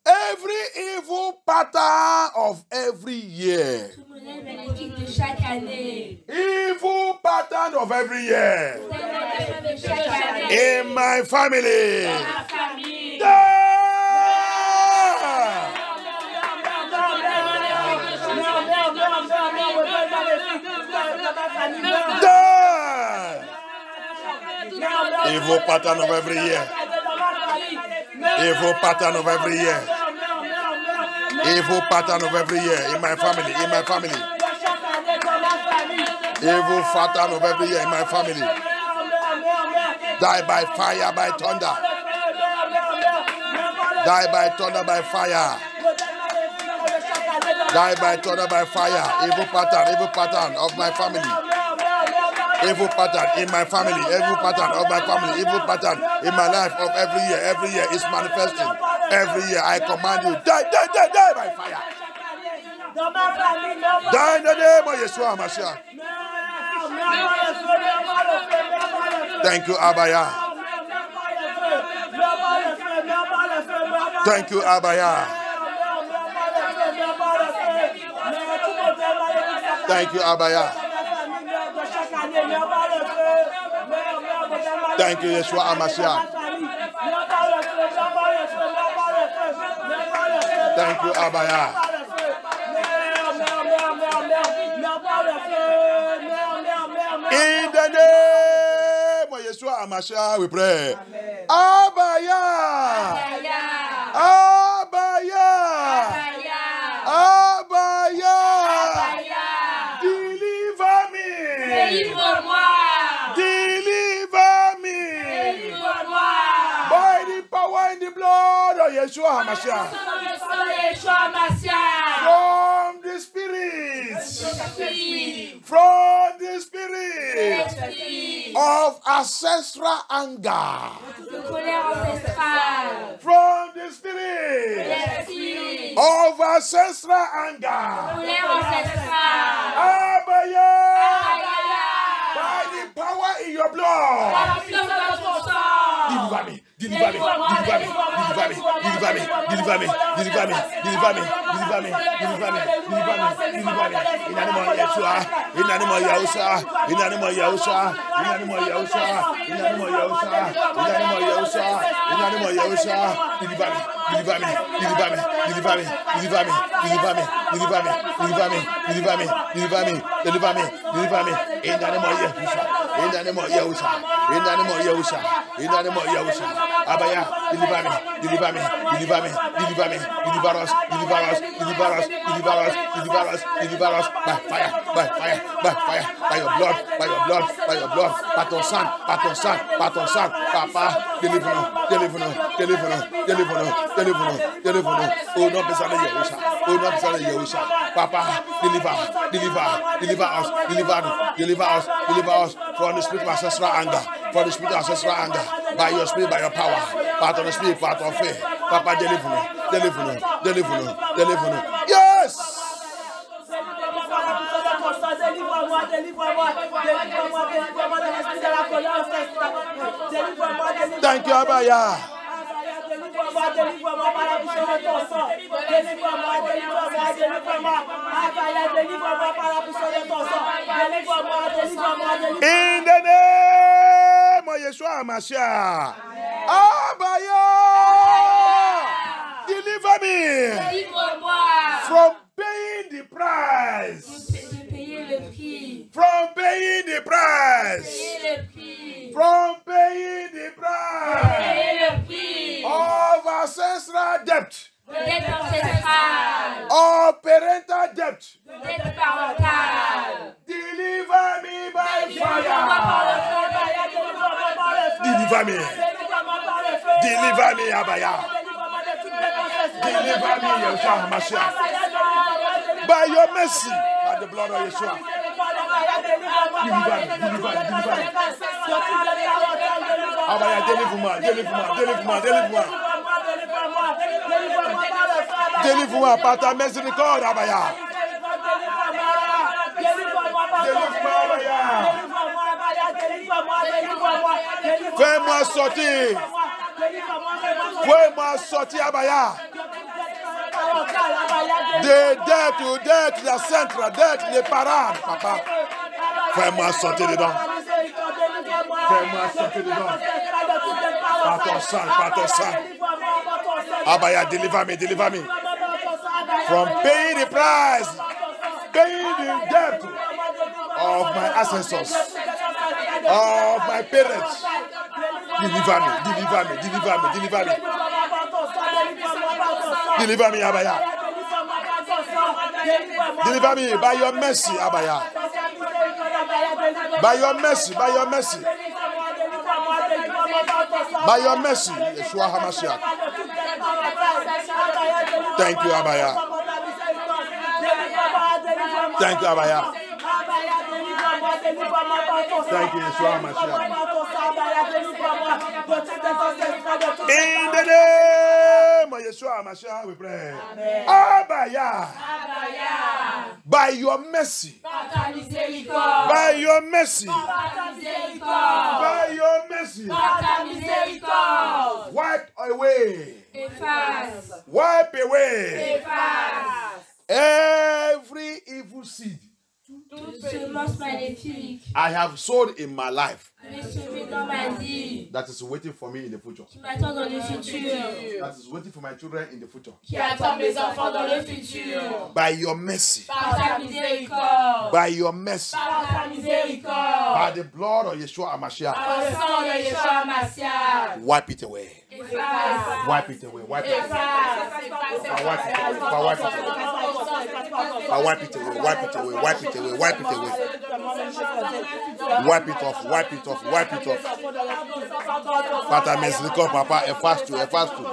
Speaker 1: Every evil pattern of every year. Evil pattern of every year. In my family. Evil pattern of every year. Evil pattern of every year. Evil pattern of every year in my family. In my family. Evil pattern of every year in my family. Die by fire, by thunder. Die by thunder, by fire. Die by thunder, by fire. Evil pattern of my family. Evil pattern in my family. Evil pattern of my family. Evil pattern in my life of every year. Every year is manifesting. Every year I command you, die, die, die, die by fire. Die in the name of Yeshua HaMashiach. Thank you, Abaya. Thank you, Abaya. Thank you, Abaya. Thank you, Yeshua HaMashiach. Thank you, Abaya. In the name of Yeshua HaMashiach, we pray. Abaya. Abaya. Abaya. Deliver me. Deliver me. By the power in the blood of Yeshua HaMashiach. From the spirits. From the spirit.
Speaker 2: L'esprit
Speaker 1: of ancestral anger
Speaker 2: de colère ancestrale.
Speaker 1: from the spirit
Speaker 2: L'esprit
Speaker 1: of ancestral anger.
Speaker 2: colère ancestrale.
Speaker 1: Abaya,
Speaker 2: Aïe,
Speaker 1: by the power in your blood.
Speaker 2: la puissance de ton sang.
Speaker 1: Deliver me, deliver me, deliver me, deliver me, deliver me, deliver me, deliver me, deliver me, deliver me, deliver me, deliver me, deliver me. In the name of Yeshua, in the name of Yahusha, in the name of Yahusha, in the name of Yahusha, in the name of Yahusha, in the name of Yahusha, in the name of Yahusha, deliver me, deliver me, deliver me, deliver me, deliver me, deliver me, deliver me, deliver me, deliver me, deliver me, deliver me, deliver me. In the name of Yahusha, in the name of Yahusha, in the name of Yahusha, in the name of Yahusha. Abaya, deliver me, deliver me, deliver me, deliver me, deliver us, deliver us, deliver us, deliver us, deliver us, deliver us by fire, by fire, by fire, by your blood, by your blood, by your blood, par ton sang, par ton sang, par ton sang, Papa, deliver-nous, deliver-nous, deliver-nous, deliver-nous, deliver-nous, deliver-nous, au nom puissant de Yahusha, au nom puissant de Yahusha, Papa, deliver, deliver, deliver us, deliver us, deliver us, deliver us from the spirit of ancestral anger, from the spirit of ancestral anger, by your spirit, by your power, part of the spirit, part of faith, Papa, deliver-nous, deliver-nous, deliver-nous, deliver-nous, yes!
Speaker 4: Délivre-moi, délivre-moi, délivre-moi, délivre-moi de l'esprit de la colère ancestrale. Délivre-moi, délivre-moi.
Speaker 1: Thank you, Abaya.
Speaker 4: Délivre-moi, délivre-moi par la puissance de ton sang. Délivre-moi, délivre-moi, délivre-moi. Abaya, délivre-moi par la puissance de ton sang. Délivre-moi, délivre-moi, délivre-moi.
Speaker 1: In the name of Yeshua Mashiach. Abaya. Deliver me
Speaker 2: Délivre-moi
Speaker 1: from paying the price.
Speaker 2: de payer le prix.
Speaker 1: From paying the price.
Speaker 2: Payer le prix.
Speaker 1: From paying the price
Speaker 2: Payer le prix.
Speaker 1: of ancestral debt,
Speaker 2: De dette ancestrale.
Speaker 1: of parental debt.
Speaker 2: De dette parentale.
Speaker 1: Deliver me by
Speaker 2: Délivre-moi par
Speaker 1: fire.
Speaker 2: le feu.
Speaker 1: Deliver me.
Speaker 4: Délivre-moi par le feu.
Speaker 1: Deliver me, Abaya.
Speaker 4: Délivre-moi de toute détresse.
Speaker 1: Deliver me, Yeshua Mashiach. By your mercy, by the blood of Yeshua. Abaya, délivre-moi, délivre-moi, délivre-moi, délivre-moi. Délivre-moi par ta miséricorde, Abaya. Fais-moi sortir. Fais-moi sortir, Abaya. De dette, la centre, dette, les parents, papa. Fais-moi sortir dedans. Fais-moi sortir dedans. Par ton sang, par ton sang. Abaya, deliver me, deliver me. From paying the price, paying the debt of my ancestors, of my parents. Deliver me, deliver me, deliver me, deliver me. Deliver me, Abaya. Deliver me by your mercy, Abaya. By your mercy, by your mercy. By your mercy, Yeshua HaMashiach. Thank you, Abaya. Thank you, Abaya. Thank you, Yeshua HaMashiach. In the name of Yeshua HaMashiach, we pray. Abaya. By your mercy.
Speaker 2: Par ta miséricorde.
Speaker 1: By your mercy.
Speaker 2: Par ta miséricorde.
Speaker 1: By your mercy.
Speaker 2: Par ta miséricorde.
Speaker 1: Wipe away.
Speaker 2: Efface.
Speaker 1: Wipe away
Speaker 2: Efface.
Speaker 1: every evil seed
Speaker 2: Toute semence maléfique.
Speaker 1: I have sowed in my life
Speaker 2: Je vais semer dans ma vie.
Speaker 1: that is waiting for me in the future.
Speaker 2: Qui m'attend dans le futur.
Speaker 1: That is waiting for my children in the future.
Speaker 2: Qui attend mes enfants dans le futur.
Speaker 1: By your mercy.
Speaker 2: Par ta miséricorde.
Speaker 1: By your mercy.
Speaker 2: Par ta miséricorde.
Speaker 1: By the blood of Yeshua HaMashiach.
Speaker 2: Par le sang de Yeshua Mashiach.
Speaker 1: Wipe it away.
Speaker 2: Efface.
Speaker 1: Wipe it away. Wipe it away.
Speaker 2: Efface.
Speaker 1: Wipe it away. Wipe it away. Wipe it away. Wipe it away. Wipe it away. Wipe it away. Wipe it off. Wipe it off. Wipe it off. Par ta miséricorde, papa, efface tout. Efface tout.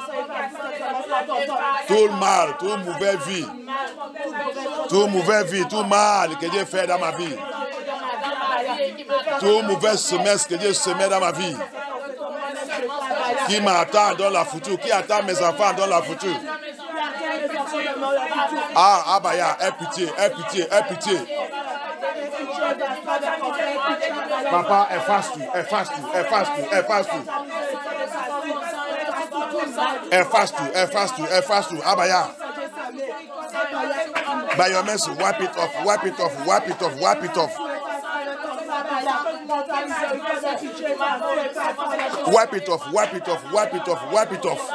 Speaker 1: Tout le mal, toute mauvaise vie. Toute mauvaise vie, tout mal que Dieu fait dans ma vie. Tout mauvais semence que Dieu semait dans ma vie, qui m'attend dans la future, qui attend mes enfants dans la future. Ah, Abaya, aie pitié, aie pitié, aie pitié. Papa, efface tout, efface tout, efface tout, efface tout. Efface tout, efface tout, efface tout. Abaya. By your mercy, wipe it off, wipe it off, wipe it off, wipe it off. Wipe it off, wipe it off, wipe it off, wipe it off.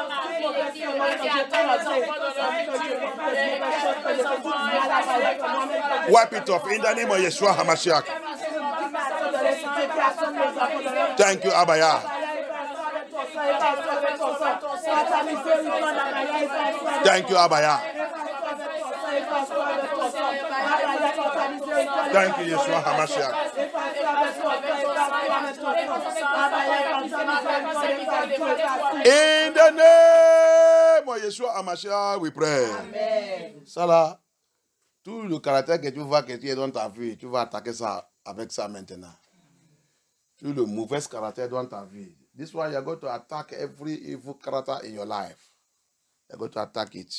Speaker 1: Wipe it off in the name of Yeshua HaMashiach. Thank you, Abaya. Thank you, Abaya. Thank you, Yeshua HaMashiach. In the name of Yeshua HaMashiach, we pray.
Speaker 4: Amen.
Speaker 1: Ça là, tout le caractère que tu vois que tu es dans ta vie, tu vas attaquer ça avec ça maintenant. Tout le mauvais caractère dans ta vie. This one, you're going to attack every evil character in your life. You're going to attack it.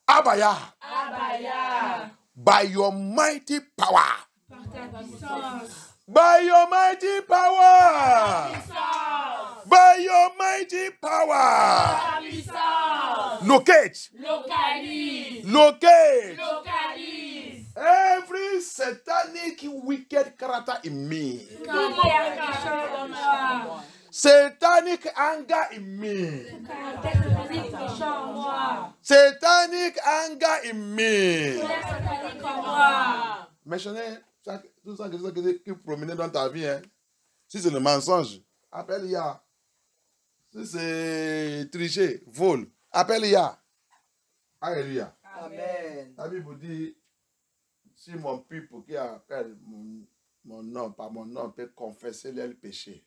Speaker 1: Abaya.
Speaker 2: Abaya.
Speaker 1: By your mighty power.
Speaker 2: Par ta puissance.
Speaker 1: By your mighty power.
Speaker 2: Puissance.
Speaker 1: By your mighty power.
Speaker 2: Ta puissance.
Speaker 1: Locate.
Speaker 2: Localise.
Speaker 1: Locate.
Speaker 2: Localise.
Speaker 1: Every satanic wicked character in me.
Speaker 2: Caractère méchant en moi.
Speaker 1: Satanic anger in me.
Speaker 2: Caractère satanique méchant en moi.
Speaker 1: Satanic anger in me.
Speaker 2: Colère satanique en moi.
Speaker 1: Mentionnez tout ça qui promenait dans ta vie. Hein. Si c'est le mensonge, appelle Ya. Si c'est tricher, vol, appelle Ya. Alléluia.
Speaker 4: Amen.
Speaker 1: La Bible dit, si mon peuple qui appelle mon nom, par mon nom, peut confesser leurs péchés.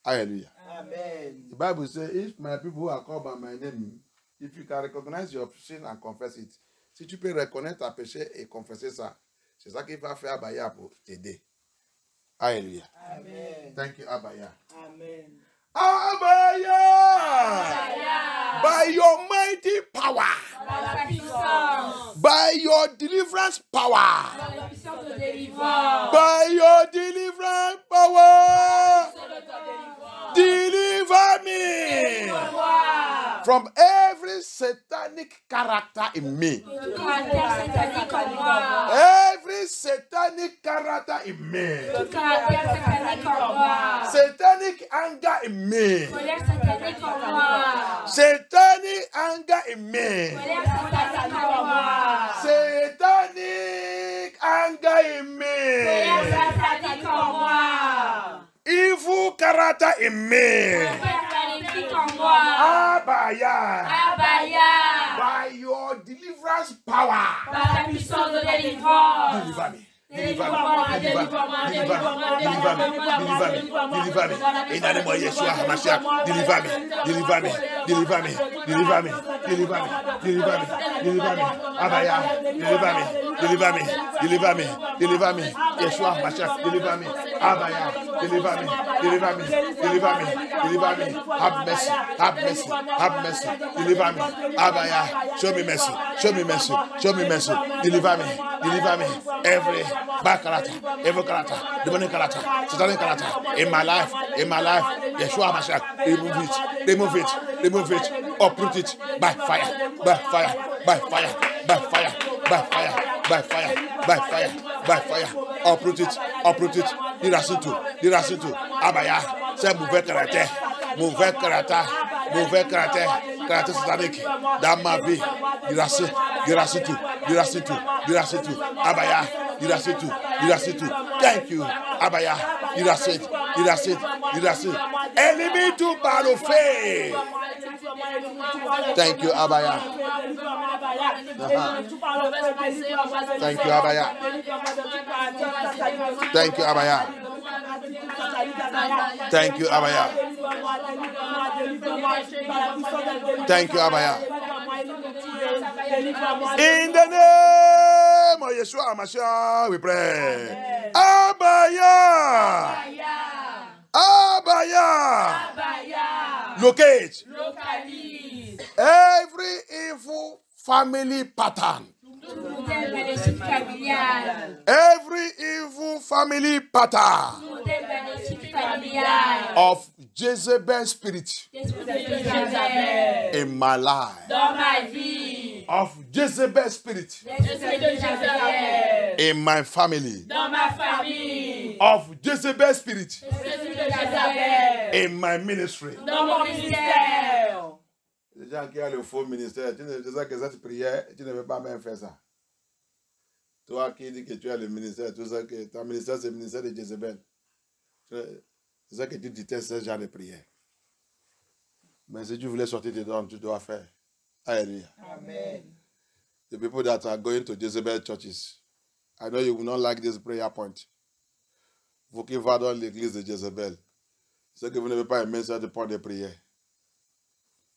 Speaker 1: Alléluia.
Speaker 4: Amen.
Speaker 1: The Bible says, if my people who are called by my name, if you can recognize your sin and confess it, si tu peux reconnaître ta péché et confesser ça, c'est ça qu'il va faire Abaya pour t'aider. Alléluia.
Speaker 4: Amen.
Speaker 1: Thank you, Abaya.
Speaker 4: Amen.
Speaker 1: Abaya! By your mighty power,
Speaker 2: Par ta puissance.
Speaker 1: by your deliverance power,
Speaker 2: Par la puissance de délivrance.
Speaker 1: by your deliverance power, deliver me from every satanic character in me.
Speaker 2: Tout caractère satanique en moi.
Speaker 1: Every satanic character in me.
Speaker 2: Tout caractère satanique en moi.
Speaker 1: Satanic anger in me.
Speaker 2: Colère satanique en moi.
Speaker 1: Satanic anger in me.
Speaker 2: Colère satanique en moi.
Speaker 1: Satanic anger in
Speaker 2: Colère
Speaker 1: me.
Speaker 2: satanique en moi.
Speaker 1: Evil character in me.
Speaker 2: Colère maléfique en moi.
Speaker 1: Abaya.
Speaker 2: Abaya.
Speaker 1: By your deliverance power.
Speaker 2: Par la puissance de délivrance.
Speaker 1: Deliver me.
Speaker 2: Délivre-moi, délivre-moi, délivre-moi, délivre-moi,
Speaker 1: Deliver me. In the name of Yeshua HaMashiach. Deliver me. Deliver me. Deliver me. Deliver me. Deliver me. Deliver me. Deliver me. Abaya. Deliver me. Deliver me. Deliver me. Deliver me. Yeshua HaMashiach. Deliver me. Abaya. Deliver me. Deliver me. Deliver me. Deliver me. Have mercy. Have mercy. Have mercy. Deliver me. Abaya. Show me mercy. Show me mercy. Show me mercy. Deliver me. Deliver me. Every bad character, evil character, demonic character, satanic character in my life, Yeshua HaMashiach, remove it, uproot it by fire, by fire, by fire, by fire, by fire, by fire, by fire, by fire, uproot it, dirasitu, Abaya, c'est mauvais caractère satanique dans ma vie, dirasitu, Abaya. Dirasitu. Thank you, Abaya. Dirasitu. Ennemi tout par le feu. Thank you, Abaya. Thank you, Abaya. Thank you, Abaya. Thank you, Abaya. Thank you, Abaya. In the name of Yeshua HaMashiach, we pray. Abaya. Abaya. Locate.
Speaker 4: Localise.
Speaker 1: Every evil family pattern.
Speaker 4: Modèle maléfique familial.
Speaker 1: Every evil family pattern
Speaker 4: Modèle maléfique familial.
Speaker 1: of Jezebel spirit
Speaker 4: Esprit de Jézabel.
Speaker 1: in my life.
Speaker 4: Dans ma vie.
Speaker 1: Of Jezebel spirit
Speaker 4: Esprit de Jézabel.
Speaker 1: in my family.
Speaker 4: Dans ma famille.
Speaker 1: Of Jezebel spirit
Speaker 4: Esprit de Jézabel.
Speaker 1: in my ministry.
Speaker 4: Dans mon ministère.
Speaker 1: Les gens qui ont le faux ministère, tu ne sais que cette prière, tu ne veux pas même faire ça. Toi qui dis que tu as le ministère, tu sais que ton ministère c'est le ministère de Jezebel. C'est ça que tu détestes ce genre de prière. Mais si tu voulais sortir dedans, tu dois faire. Alléluia.
Speaker 4: Amen.
Speaker 1: The people that are going to Jezebel churches, I know you will not like this prayer point. Vous qui va dans l'église de Jezebel, c'est que vous n'avez pas aimé ce point de prière.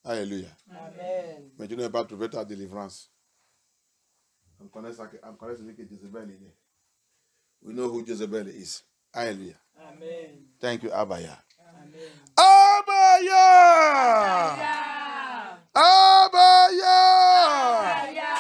Speaker 1: Alléluia.
Speaker 4: Amen.
Speaker 1: Mais tu n'as pas trouvé ta délivrance. On connaît celui que Jezebel est. We know who Jezebel is. Alléluia.
Speaker 4: Amen.
Speaker 1: Thank you, Abaya.
Speaker 4: Amen.
Speaker 1: Abaya! Abaya!
Speaker 4: Abaya!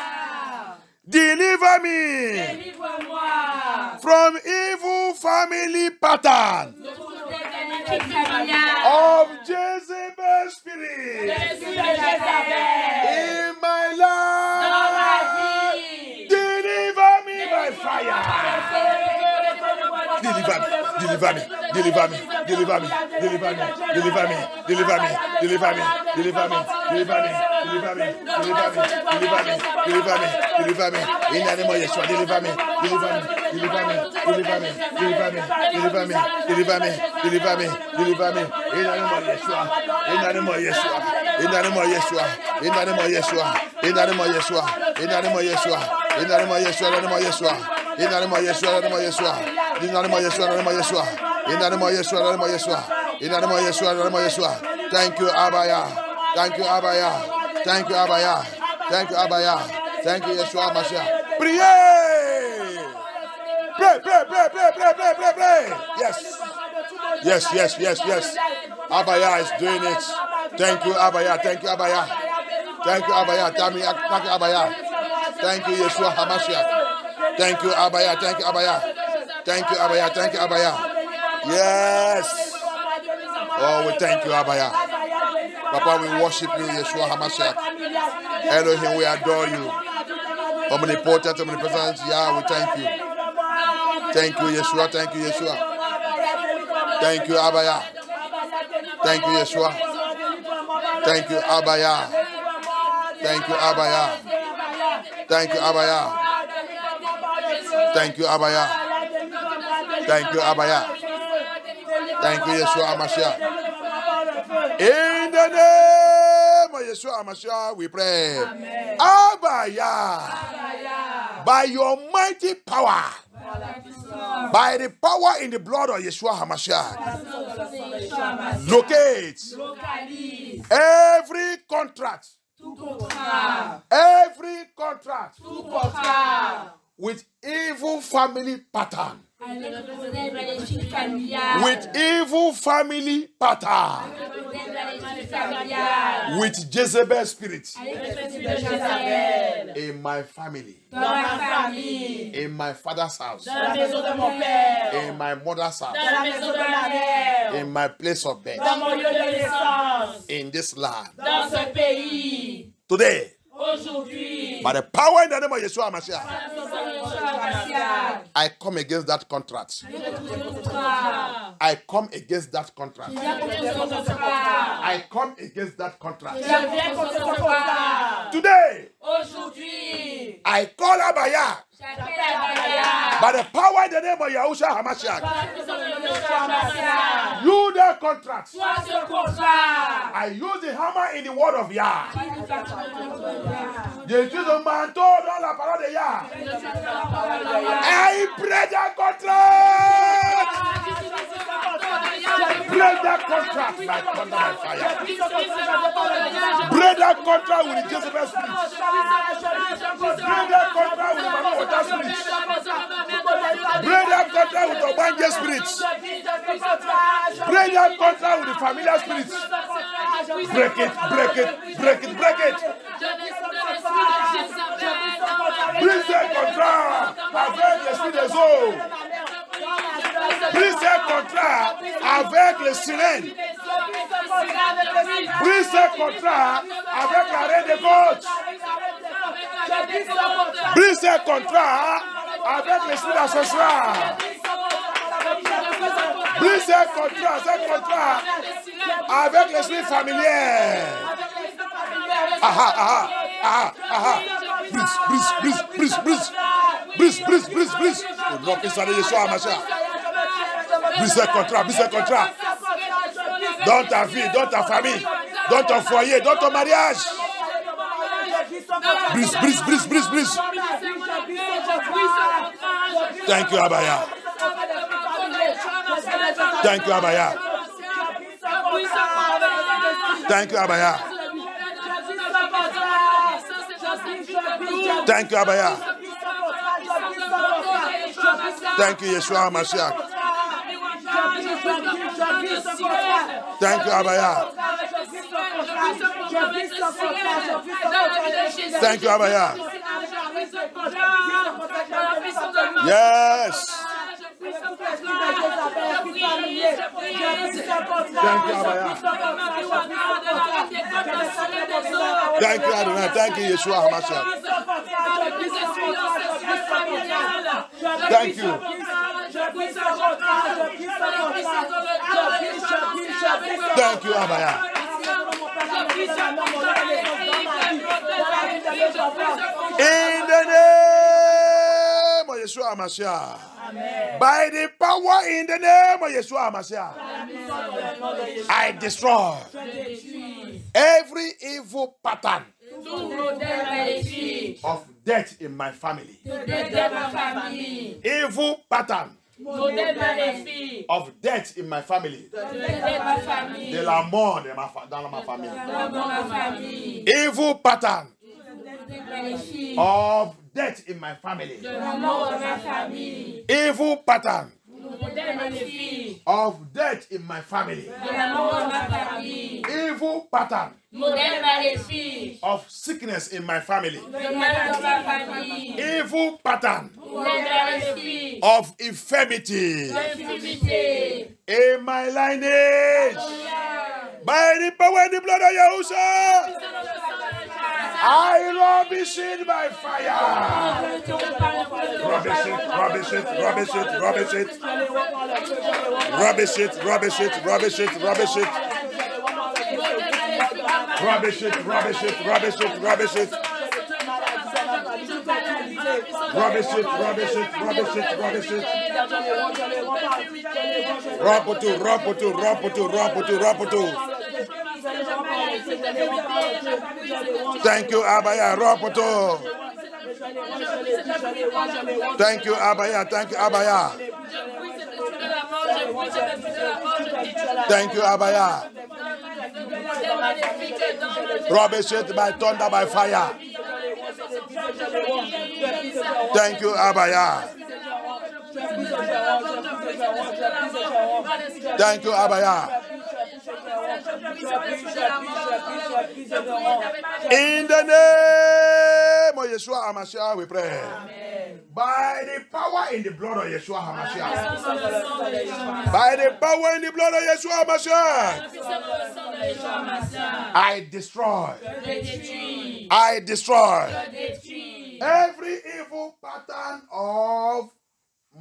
Speaker 1: Deliver me
Speaker 4: Délivre-moi
Speaker 1: from evil family pattern
Speaker 4: de tout modèle maléfique familial.
Speaker 1: of Jezebel spirit
Speaker 4: Esprit de Jézabel.
Speaker 1: in my
Speaker 4: Dans ma
Speaker 1: life.
Speaker 4: vie.
Speaker 1: Deliver me by fire. Deliver me, deliver me, deliver me, deliver me, deliver me, deliver me, deliver me, deliver me, deliver me, deliver me, deliver me, deliver me, deliver me, deliver me, deliver me. In the name of Yeshua, deliver me, deliver me, deliver me, deliver me, deliver me, deliver me, deliver me, deliver me, deliver me. In the name of Yeshua, in the name of Yeshua, in the name of Yeshua, in the name of Yeshua, in the name of Yeshua, in the name of Yeshua, in the name of Yeshua, in the name of Yeshua, in the name of Yeshua, in the name of Yeshua, in the name of Yeshua, in the name of Yeshua, in the name of Yeshua, in the name of Yeshua, in the name of Yeshua, in the name of Yeshua. Thank you, Abaya. Thank you, Abaya. Thank you, Abaya. Thank you, Abaya. Thank you, Yeshua Mashiach. Priez. Pray, pray, pray, pray, pray, pray, pray, pray. Yes. Yes, yes, yes, yes. Abaya is doing it. Thank you, Abaya. Thank you, Abaya. Thank you, Abaya. Thank you, Abaya. Thank you, Yeshua HaMashiach. Thank you, Abaya. Thank you, Abaya. Thank you, Abaya. Thank you, Abaya. Yes. Oh, we thank you, Abaya. Papa, we worship you, Yeshua HaMashiach. Elohim, we adore you. Omnipotent, omnipresent, Yah, we thank you. Thank you, Yeshua. Thank you, Yeshua. Thank you, Abaya. Thank you, Yeshua. Thank you, Abaya. Thank you, Abaya. Thank you, Abaya. Thank you, Abaya. Thank you, Abaya. Thank you, Yeshua HaMashiach. In the name of Yeshua HaMashiach, we pray.
Speaker 4: Amen.
Speaker 1: Abaya. By your mighty power, by the power in the blood of Yeshua HaMashiach, locate
Speaker 4: Localise.
Speaker 1: every contract,
Speaker 4: Tout contrat.
Speaker 1: every contract
Speaker 4: Tout contrat.
Speaker 1: with evil family pattern,
Speaker 4: Avec le modèle maléfique familial.
Speaker 1: with evil family pattern,
Speaker 4: Le modèle maléfique familial.
Speaker 1: with Jezebel spirit
Speaker 4: Avec l'esprit de Jézabel.
Speaker 1: in my family,
Speaker 4: Dans ma famille.
Speaker 1: in my father's house,
Speaker 4: Dans la maison de mon père.
Speaker 1: in my mother's house,
Speaker 4: Dans la maison de ma mère.
Speaker 1: in my place of birth,
Speaker 4: Dans mon lieu de naissance.
Speaker 1: in this land.
Speaker 4: Dans ce pays.
Speaker 1: Today,
Speaker 4: Aujourd'hui.
Speaker 1: by the power in the name of Yeshua HaMashiach,
Speaker 4: Martial.
Speaker 1: I come against that contract.
Speaker 4: Je retrouve ce contrat.
Speaker 1: I come against that contract.
Speaker 4: Je viens contre ce contrat.
Speaker 1: I come against that contract.
Speaker 4: Je viens contre ce contrat.
Speaker 1: Today,
Speaker 4: Aujourd'hui.
Speaker 1: I call Abaya
Speaker 4: J'appelle Abaya.
Speaker 1: by the power in the name of Yahushua HaMashiach.
Speaker 4: Par la puissance de Yeshua Mashiach.
Speaker 1: You that contract.
Speaker 4: Toi ce contrat.
Speaker 1: I use the hammer in the word of Yah.
Speaker 4: Qui nous fait
Speaker 1: J'utilise le manteau dans la parole de Yah. I break that contract. Break that contract by thunder by fire. Break that contract with the Jezebel spirit. Break that contract with the Manu Water spirit. Break that contract with the bondage spirits. Break that contract with the familiar spirits. Break it, break it, break it, break it. Brise ce contrat avec l'esprit des eaux. Brise ce contrat avec les sirènes. Brise ce contrat avec la reine des côtes. Brise ce contrat avec l'esprit d'association. Brise ce contrat avec l'esprit familier. Aha, aha, aha, aha. Brise. Au nom puissant de Yeshua Mashiach. Brise ce contrat. Dans ta vie, dans ta famille, dans ton foyer, dans ton mariage. Brise. Thank you, Abaya. Thank you, Abaya. Thank you, Abaya. Thank you, Abaya. Thank you, Yeshua Mashiach. Thank you, Abaya. Thank you, Abaya. Yes. Thank you, Abaya. Thank you, Adonai. Thank you, Yeshua HaMashiach. Thank you. Thank you, Abaya. In the name of Yeshua HaMashiach. By the power in the name of Yeshua HaMashiach, I destroy every evil pattern of death in my family. Evil pattern of death in my family. De la mort dans ma famille. Evil pattern of death in my family. Evil pattern of death in my family. Evil pattern of sickness in my family. Evil pattern of infirmity in my lineage. By the power and the blood of Yahushua, I rubbish it by fire. Rubbish it. Rubbish it. Rubbish it. Rubbish it. Rubbish it. Rubbish it. Rubbish it. Rubbish it. Rubbish it. Rubbish it. Rubbish it. Rubbish it. Rubbish it. Rubbish it. Rubbish it. Rubbish it. Raputu. Raputu. Raputu. Raputu. Raputu. Thank you, Abaya. Raputu. Thank you, Abaya. Thank you, Abaya. Thank you, Abaya. Rubbish it by thunder, by fire. Thank you, Abaya. Thank you, Abaya. In the name of Yeshua HaMashiach, we pray. Amen. By the power in the blood of Yeshua HaMashiach. By the power in the blood of Yeshua HaMashiach. I destroy every evil pattern of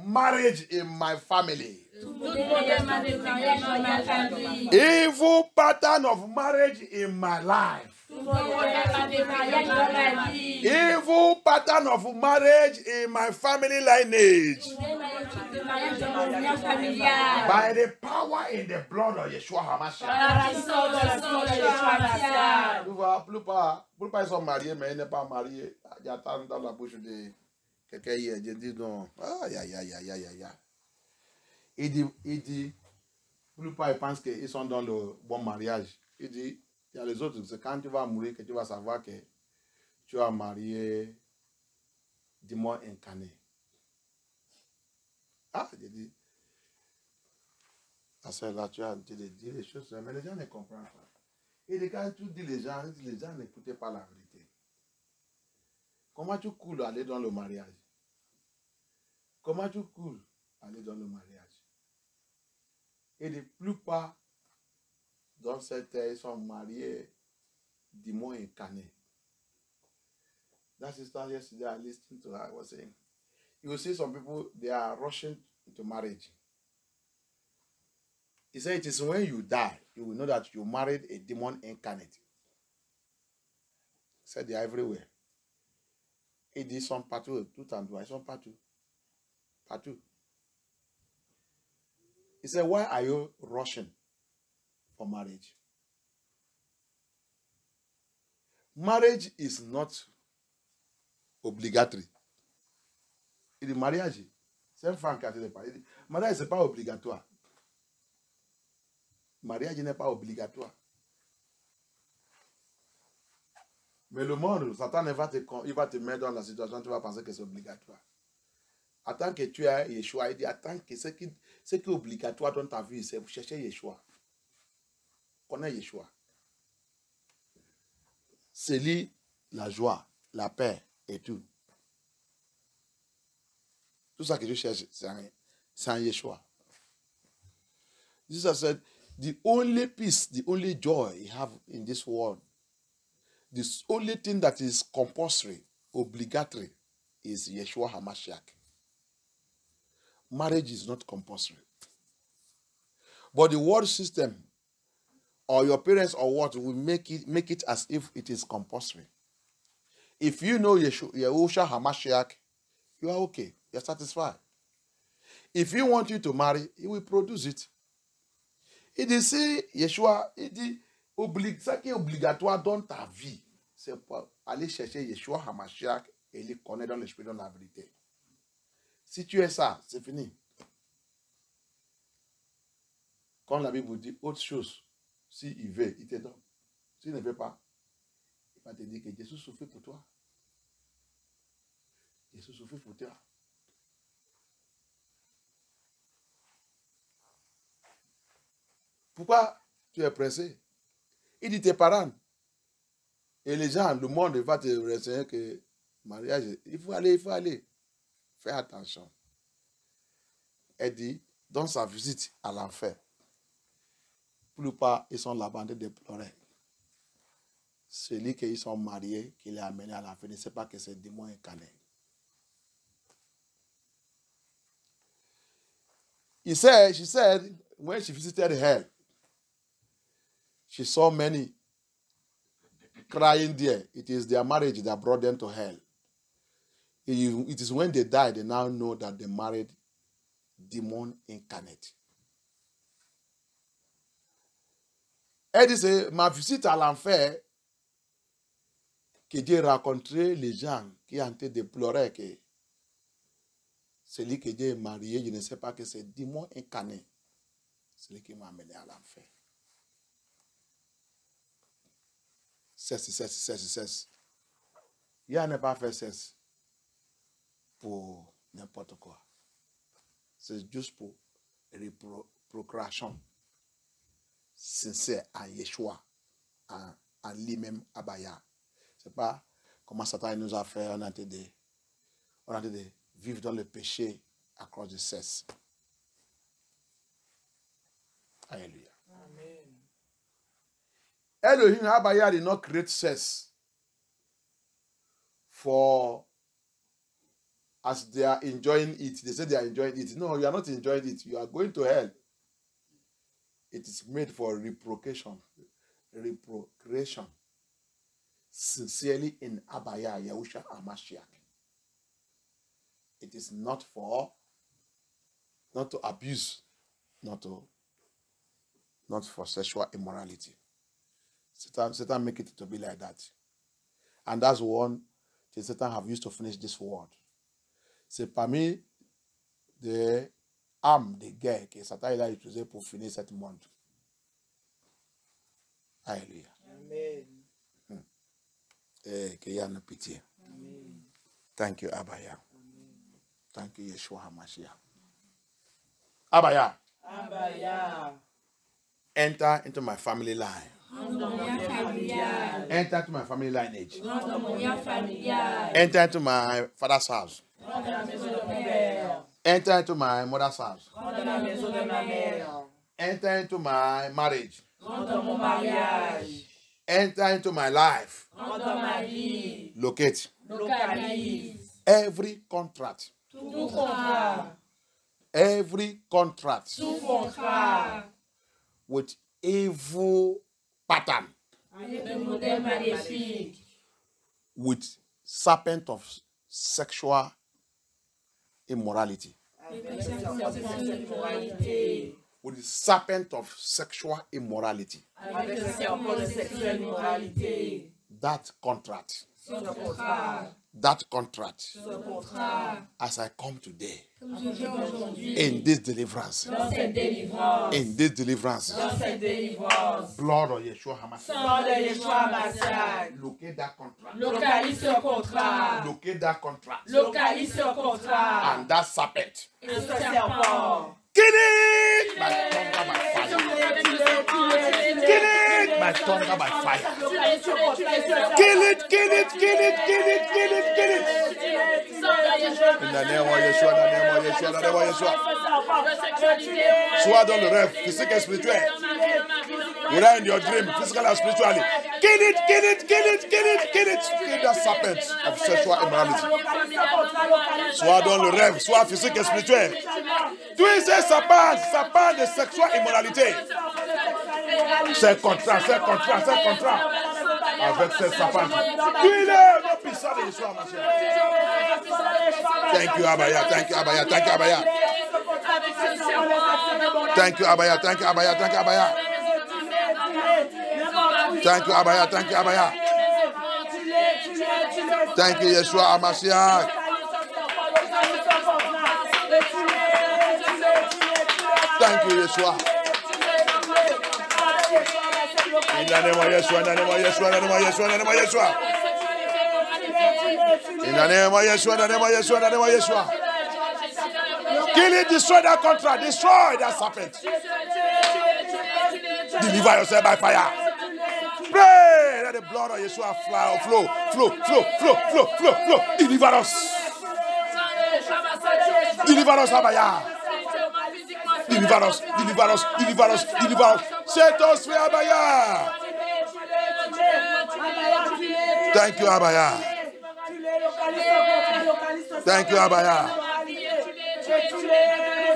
Speaker 1: marriage in my family. Evil pattern of marriage in my life. Evil pattern of marriage in my family lineage. By the power in the blood of Yeshua HaMashiach. Plupart ils sont mariés, mais ils ne sont pas mariés. J'attends dans la bouche de quelqu'un hier. Je dis non. Il dit, plupart ils pensent qu'ils sont dans le bon mariage. Il dit, il y a les autres, c'est quand tu vas mourir que tu vas savoir que tu as marié, dis-moi, incarné. Ah, j'ai dit, à celle-là, tu as dit les choses, mais les gens ne comprennent pas. Et les gars, tout dit les gens n'écoutaient pas la vérité. Comment tu coules aller dans le mariage? Comment tu coules aller dans le mariage? Et la plupart dans cette terre, ils sont mariés, dis-moi, incarnés. That sister yesterday, I listened to her, I was saying, you will see some people, they are rushing into marriage. He said, it is when you die, you will know that you married a demon incarnate. He said, they are everywhere. Ils disent, sont partout, tout endroit, ils sont partout. Partout. He said, why are you rushing for marriage? Marriage is not obligatory. Il dit, mariage, c'est un femme qui a été parlé. Mariage, ce n'est pas obligatoire. Mariage n'est pas obligatoire. Mais le monde, Satan il va te mettre dans la situation, tu vas penser que c'est obligatoire. Attends que tu aies Yeshua, il dit, attends que ce qui est obligatoire dans ta vie, c'est chercher Yeshua. Connais Yeshua. C'est lui la joie, la paix et tout. Tout ça que je cherche, c'est un Yeshua. Jesus said, the only peace, the only joy you have in this world, the only thing that is compulsory, obligatory, is Yeshua HaMashiach. Marriage is not compulsory. But the world system, or your parents or what, will make it as if it is compulsory. If you know Yeshua HaMashiach, you are okay. You're satisfied. If he wants you to marry, he will produce it. Il dit, si Yeshua, il dit, ce qui est obligatoire dans ta vie, c'est pour aller chercher Yeshua HaMashiach et le connaître dans l'esprit, dans la vérité. Si tu es ça, c'est fini. Quand la Bible dit autre chose, s'il veut, il te donne. S'il ne veut pas, il va te dire que Jésus souffre pour toi. Jésus souffre pour toi. Pourquoi tu es pressé? Il dit tes parents. Et les gens, le monde va te renseigner que mariage, il faut aller. Fais attention. Elle dit, dans sa visite à l'enfer, plupart, ils sont là-bas de pleurer. Celui qu'ils sont mariés, qui les a amené à l'enfer, ne sait pas que c'est démon incarné. She said, when she visited hell, she saw many crying there. It is their marriage that brought them to hell. It is when they die, they now know that they married demon incarnate. Elle dit, ma visite à l'enfer, que Dieu rencontrait les gens qui ont été de pleurer que celui que Dieu est marié, je ne sais pas que c'est démon incarné. Celui qui m'a amené à l'enfer. Cesse. Il n'a pas fait cesse pour n'importe quoi. C'est juste pour procréation sincère à Yeshua, à lui-même, Abaya. C'est pas comment Satan nous a fait, on a été de vivre dans le péché à cause de cesse. Alléluia.
Speaker 3: Amen.
Speaker 1: Elohim Abaya did not create cess for as they are enjoying it. They say they are enjoying it. No, you are not enjoying it. You are going to hell. It is made for reprocreation. Sincerely in Abaya, Yahusha HaMashiach. It is not to abuse, not for sexual immorality. Satan make it to be like that. And that's one thing Satan have used to finish this world. C'est parmi des armes de guerre que Satan a utilisé pour finir ce monde. Alléluia.
Speaker 3: Amen.
Speaker 1: Et qu'il y ait pitié.
Speaker 3: Amen.
Speaker 1: Thank you, Abaya. Thank you, Yeshua HaMashiach. Abaya,
Speaker 4: Abaya.
Speaker 1: enter into my family line.
Speaker 2: Harmonia familiale.
Speaker 1: Enter into my family lineage.
Speaker 2: Harmonia familiale.
Speaker 1: Enter into my father's house.
Speaker 4: Rentre dans la maison de mon père.
Speaker 1: Enter into my mother's house.
Speaker 4: Rentre dans la maison de ma mère.
Speaker 1: Enter into my marriage.
Speaker 4: Rentre dans mon mariage.
Speaker 1: Enter into my life.
Speaker 4: Rentre dans ma vie.
Speaker 1: Locate
Speaker 4: Localise.
Speaker 1: every contract.
Speaker 4: Tout contrat.
Speaker 1: Every contract
Speaker 4: Tout contrat.
Speaker 1: with evil pattern,
Speaker 2: Avec
Speaker 4: Le modèle maléfique.
Speaker 1: with serpent of sexual immorality,
Speaker 2: le
Speaker 4: Avec cette moralité.
Speaker 1: with the serpent of sexual immorality.
Speaker 4: Avec le serpent de sexuelle moralité.
Speaker 1: That contract,
Speaker 4: Ce contrat.
Speaker 1: that contract,
Speaker 4: Ce contrat.
Speaker 1: as I come today
Speaker 2: comme je viens aujourd'hui.
Speaker 1: in this deliverance,
Speaker 4: Dans cette délivrance.
Speaker 1: in this deliverance,
Speaker 4: Dans cette délivrance.
Speaker 1: blood of Yeshua Hamashiach,
Speaker 4: Sang de Yeshua Mashiach.
Speaker 1: locate that contract,
Speaker 4: Localise ce contrat.
Speaker 1: locate that contract,
Speaker 4: Localise ce contrat.
Speaker 1: and that serpent.
Speaker 4: Et ce serpent.
Speaker 1: Kill it by thunder, by fire. Kill it by thunder, by fire. Kill it, kill it, kill it, kill it, kill it, kill it. In the name of Yeshua, in the name of Yeshua, in the name of Yeshua. Soit dans le rêve, physique et spirituel. Ou là in your dream, physical and spiritually. Kill it, kill it, kill it, kill it, kill it. Kill that serpent of sexual immorality. Soit dans le rêve, soit physique et spirituel. Tous ces sapins de sexuelle immoralité. C'est contrat, c'est contrat, c'est contrat. Avec ces sapins. Tuez-les, nos puissants de Yeshua, ma chère. Thank you, Abaya, thank you, Abaya, thank you, Abaya. Thank you, Abaya, thank you, Abaya, thank you, Abaya. Thank you, Abaya, thank you, Abaya. Thank you, Yeshua Hamashiach. Thank you, Yeshua. In the name of Yeshua, in the name of Yeshua, in the name of Yeshua, in the name of Yeshua. In the name of Yeshua, in the name of Yeshua, in the name of Yeshua. Kill it, destroy that contract, destroy that serpent. Deliver yourself by fire. Pray that the blood of Yeshua flow. Deliver us. Deliver us, Abaya. Deliver us, deliver us, deliver us, deliver us. Set us free, Abaya. Thank you, Abaya. Thank you, Abaya.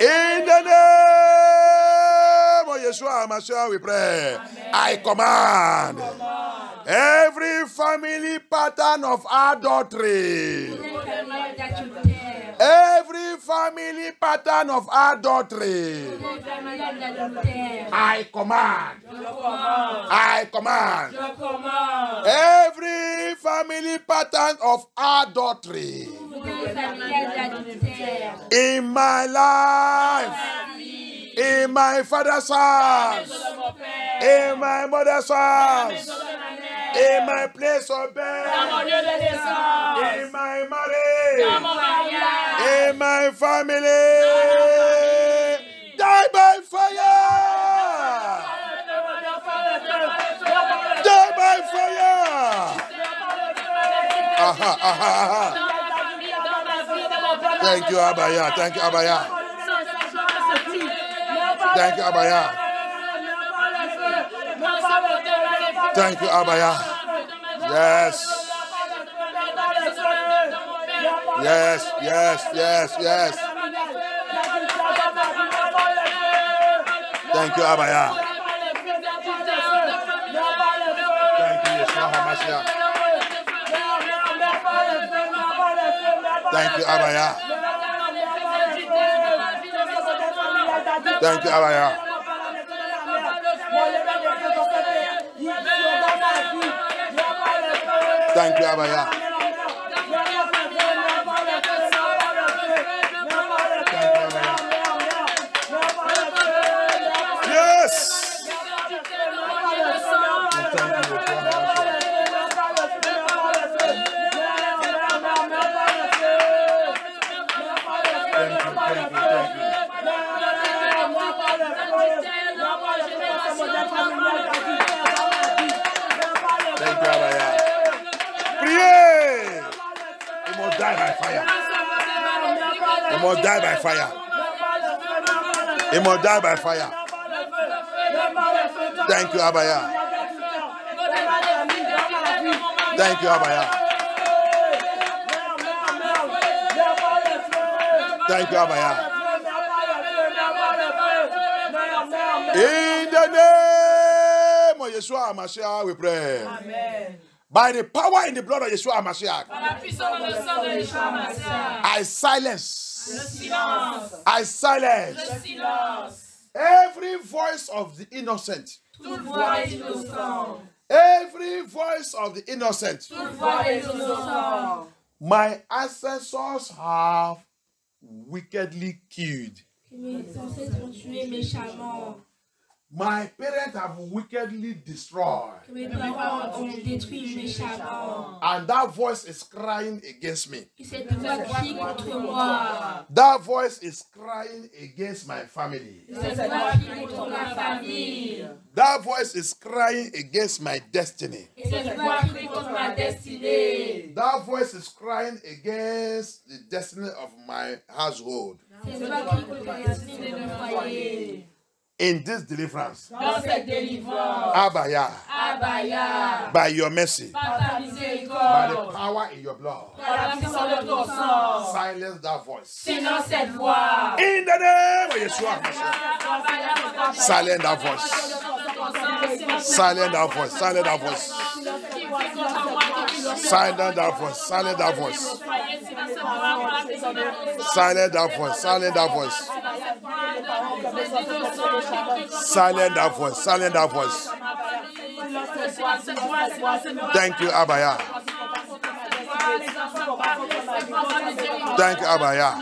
Speaker 1: In the name of Yeshua Hamashiach, we pray. I command every family pattern of adultery. Every family pattern of adultery. I command. Every family pattern of adultery in my life, in my father's house, in my mother's house, in my place of birth, in my marriage, in my family, die by fire! Die by fire! Thank you, Abaya. Thank you, Abaya. Thank you, Abaya. Thank you, Abaya. Yes. Yes, yes, yes, yes. Thank you, Abaya. Thank you, Yeshua Hamashiach. Thank you, Abaya. Thank you, Abaya. Thank you, Abaya. Yes. must die by fire. He must die by fire. Thank you, Abaya. Thank you, Abaya. Thank you, Abaya. In the name of Yeshua HaMashiach, we pray.
Speaker 4: Amen.
Speaker 1: By the power in the blood of Yeshua HaMashiach, I silence. I silence every voice of the innocent. Every voice of the innocent. My ancestors have wickedly killed.
Speaker 2: Mes ancêtres ont tué méchamment.
Speaker 1: My parents have wickedly destroyed.
Speaker 2: Mes parents ont détruit méchamment.
Speaker 1: And that voice is crying against me.
Speaker 2: Et cette voix crie contre moi.
Speaker 1: That voice is crying against my family.
Speaker 2: Cette voix crie contre ma famille.
Speaker 1: That voice is crying against my destiny.
Speaker 2: Et cette voix crie contre ma destinée.
Speaker 1: That voice is crying against the destiny of my household.
Speaker 2: Cette voix crie contre la destinée de mon foyer.
Speaker 1: In this deliverance,
Speaker 3: Dans cette délivrance,
Speaker 1: Abaya,
Speaker 3: Abaya,
Speaker 1: by your mercy,
Speaker 3: par ta
Speaker 1: by the
Speaker 3: miséricorde,
Speaker 1: power in your blood,
Speaker 3: par la puissance de ton sang,
Speaker 1: silence that voice.
Speaker 3: silence cette voix.
Speaker 1: In the name of Yeshua,
Speaker 3: Abaya,
Speaker 1: silence that voice. Silence that voice. Silence that voice. Silence that voice. Silence that voice. Silence that voice. Silence that voice. Silence that voice. Silence that voice. Thank you, Abaya. Thank you, Abaya.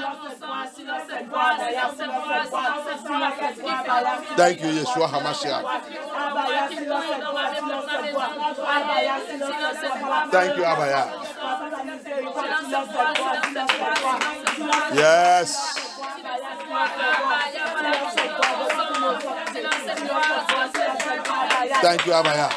Speaker 1: Thank you, Yeshua HaMashiach. Thank you, Abaya. Yes. Thank you, Abaya.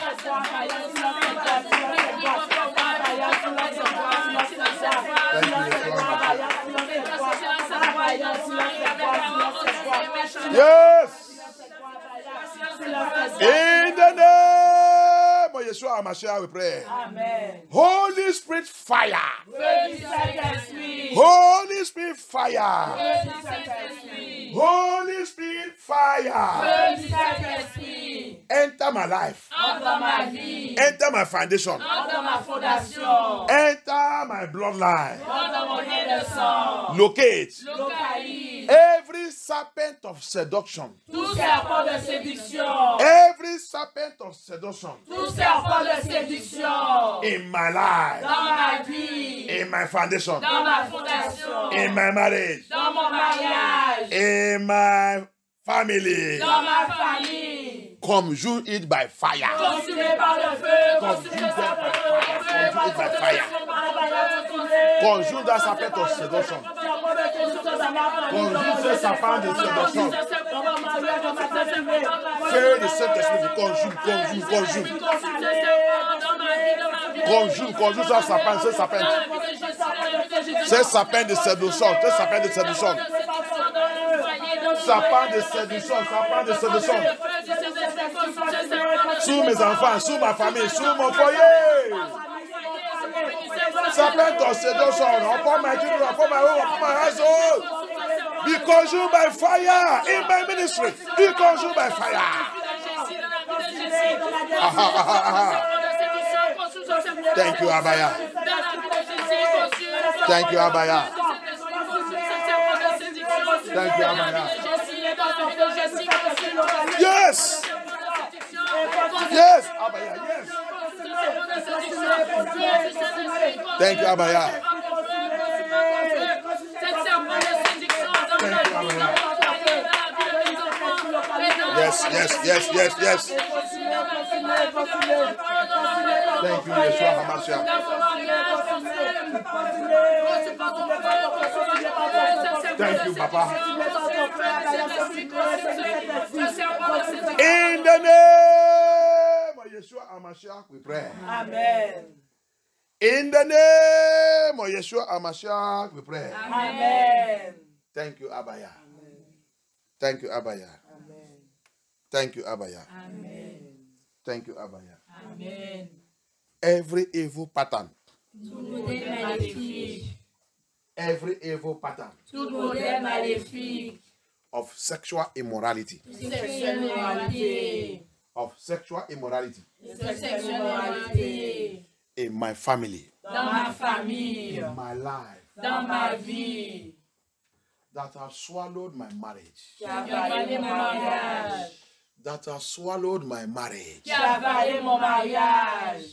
Speaker 1: Thank you, Yeshua HaMashiach. Yes. In the name of Yeshua HaMashiach, we pray.
Speaker 4: Amen.
Speaker 1: Holy Spirit fire. Holy Spirit fire. Holy Spirit fire. Enter my life. Enter my foundation. Enter my bloodline. Locate every serpent of seduction.
Speaker 3: Tout serpent de séduction.
Speaker 1: Every serpent of seduction
Speaker 3: Tout serpent de séduction.
Speaker 1: in my life,
Speaker 3: Dans ma vie.
Speaker 1: in my foundation,
Speaker 3: Dans ma fondation.
Speaker 1: in my marriage,
Speaker 3: Dans mon mariage.
Speaker 1: in my family.
Speaker 3: Dans ma famille.
Speaker 1: Consume it by fire.
Speaker 3: Consumé par le feu.
Speaker 1: Consume it by fire. Consume that serpent of seduction. Consume the serpent of seduction. Fais le Saint-Esprit. Consume. Consume ça serpent, ce serpent. Ce serpent de séduction, ce serpent de séduction. Serpent de séduction, serpent de séduction. Sur mes enfants, sur ma famille, sur mon foyer. Serpent of seduction upon my children, upon my home, upon my household. Be consumed by fire in my ministry. Be consumed by fire. Thank you, Abaya. Thank you, Abaya. Thank you, Abaya. Yes. Yes, Abaya, yes. Thank you, Abaya. Thank you, Abaya. Yes. Thank you, Yeshua HaMashiach. Thank you, Papa. In the name of Yeshua HaMashiach, we pray.
Speaker 4: Amen.
Speaker 1: In the name of Yeshua HaMashiach, we pray.
Speaker 4: Amen.
Speaker 1: Thank you, Abaya. Thank you, Abaya. Thank you, Abaya. Thank you, Abaya.
Speaker 3: Amen.
Speaker 1: Every evil pattern.
Speaker 2: Tout modèle maléfique.
Speaker 1: Every evil pattern
Speaker 3: Tout modèle maléfique,
Speaker 1: of sexual immorality.
Speaker 3: sexuelle moralité,
Speaker 1: Of sexual immorality
Speaker 3: sexuelle moralité,
Speaker 1: in my family,
Speaker 3: dans ma famille,
Speaker 1: in my life,
Speaker 3: dans ma vie,
Speaker 1: that have swallowed my marriage,
Speaker 3: qui a avalé mon mariage,
Speaker 1: that have swallowed my marriage.
Speaker 3: qui a avalé mon mariage,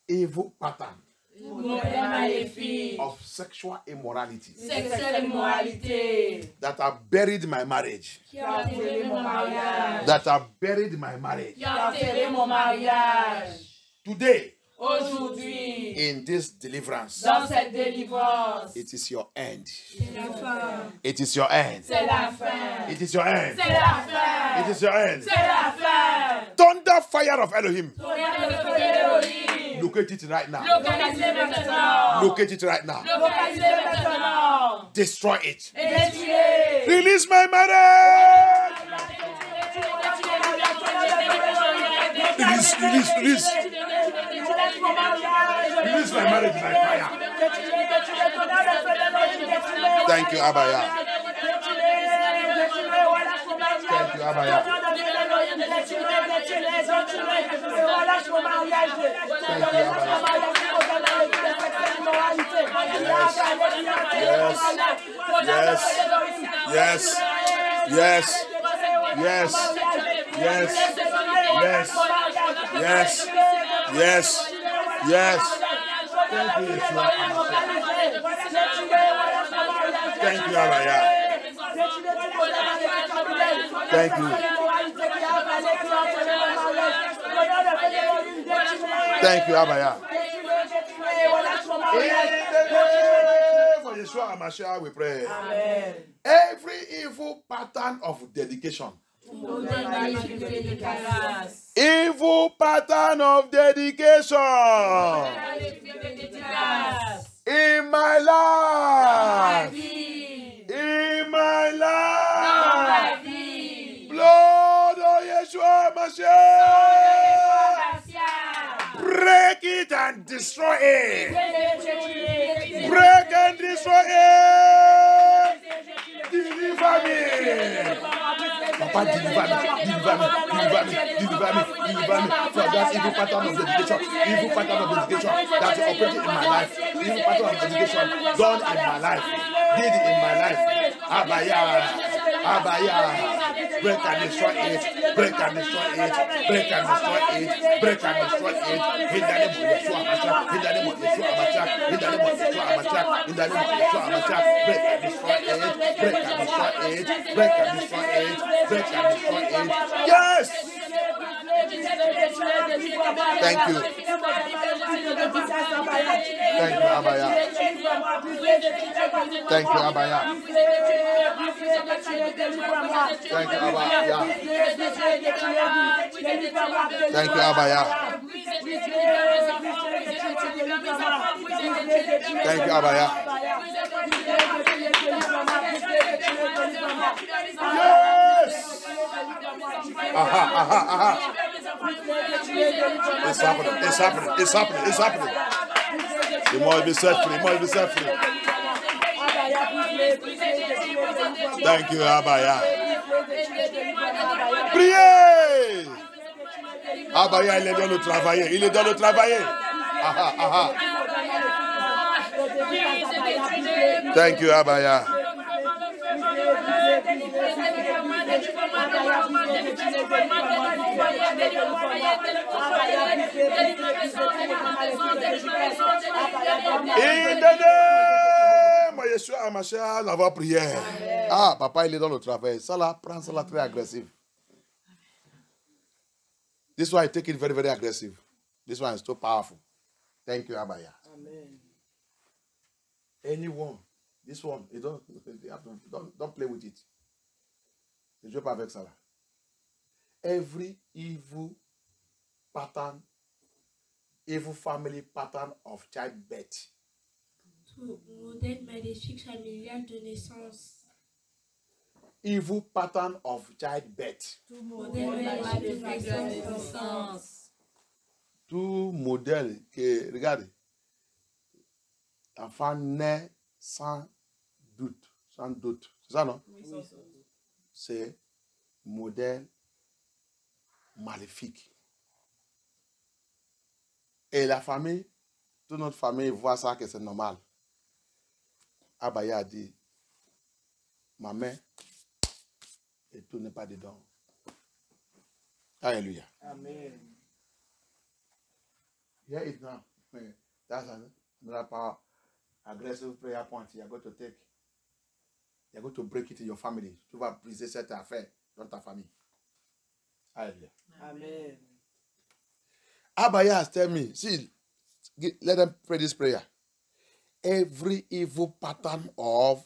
Speaker 1: Evil pattern
Speaker 3: modèle maléfique,
Speaker 1: of sexual immorality
Speaker 3: sexuelle immoralité,
Speaker 1: that have buried my marriage,
Speaker 3: qui a enterré mon mariage,
Speaker 1: that have buried my marriage.
Speaker 3: qui a enterré mon mariage.
Speaker 1: Today,
Speaker 3: Aujourd'hui,
Speaker 1: in this deliverance,
Speaker 3: dans cette délivrance,
Speaker 1: it is your end.
Speaker 2: C'est la fin.
Speaker 1: It is your end.
Speaker 3: c'est la fin,
Speaker 1: It is your end.
Speaker 3: c'est la fin,
Speaker 1: It is your end.
Speaker 3: c'est la fin.
Speaker 1: Thunder fire of Elohim.
Speaker 3: Tonnerre de feu d'Élohim,
Speaker 1: Locate it right now.
Speaker 3: localisez maintenant,
Speaker 1: Locate it right now.
Speaker 3: localisez maintenant,
Speaker 1: Destroy it.
Speaker 3: et détruisez.
Speaker 1: Release my marriage. Release, release, release. Release my marriage by fire. Thank you, Abaya. Thank you, Abaya. Yes. Yes. Yes. Yes. Yes. Yes. Yes. Yes. Thank you, Yeshua. Thank you, Abaya. Thank you. Thank you, Abaya. For Yeshua HaMashiach we pray.
Speaker 3: Amen.
Speaker 1: Every evil pattern of dedication.
Speaker 3: Modèle maléfique de dédicace.
Speaker 1: Evil pattern of dedication
Speaker 3: Maléfique de dédicace.
Speaker 1: in my
Speaker 3: Dans ma
Speaker 1: life.
Speaker 3: vie.
Speaker 1: In my
Speaker 3: Dans ma
Speaker 1: life.
Speaker 3: vie.
Speaker 1: Blood of Yeshua HaMashiach. Break it and destroy it. Break and destroy it. Deliver me. Papa, deliver me, deliver me, deliver me, deliver me, deliver me from that evil pattern of dedication, evil pattern of dedication that is operating in my life, evil pattern of dedication done in my life, did in my life. Abaya, Abaya, break and destroy it, break and destroy it, break and destroy it, break and destroy it. In the name of Yeshua HaMashiach, in the name of Yeshua HaMashiach, in the name of Yeshua HaMashiach, in the name of Yeshua HaMashiach, break and destroy it, break and destroy it, break and destroy it, break and destroy it. Yes! Thank you. Thank you, Abaya. Thank you, Abaya. Thank you, Abaya. Thank you, Abaya. Thank you, Abaya. Yes! Aha, aha, aha. It's happening, it's happening, it's happening, it's happening. You must be set free, you must be set free. Thank you, Abaya. Priez! Abaya, il est dans le travailler, il est dans le travailler. Aha, aha. Thank you, Abaya. In the name of Yeshua HaMashiach, la voix prière. Ah, papa, il est dans le travail. Ça là, prends ça là très agressif. This one, I take it very, very aggressive. This one is too powerful. Thank you, Abaya.
Speaker 4: Amen.
Speaker 1: Anyone, this one, you don't play with it. Ne joue pas avec ça là. Every evil pattern, evil family pattern of childbirth.
Speaker 2: modèle maléfique familial de naissance.
Speaker 1: Evil pattern of childbirth.
Speaker 2: Modèle maléfique de naissance.
Speaker 1: Tout modèle que, regardez, l'enfant naît sans doute. C'est ça, non?
Speaker 4: Oui.
Speaker 1: C'est modèle maléfique. Et la famille, toute notre famille voit ça que c'est normal. Abaya a dit, ma mère, et tout n'est pas dedans. Alléluia.
Speaker 4: Amen.
Speaker 1: Here it now. That's another power. Aggressive prayer point. You're going to take. You're going to break it in your family. Tu vas briser cette affaire dans ta famille. Alléluia.
Speaker 4: Amen.
Speaker 1: Abaya has told me, see, let them pray this prayer. Every evil pattern of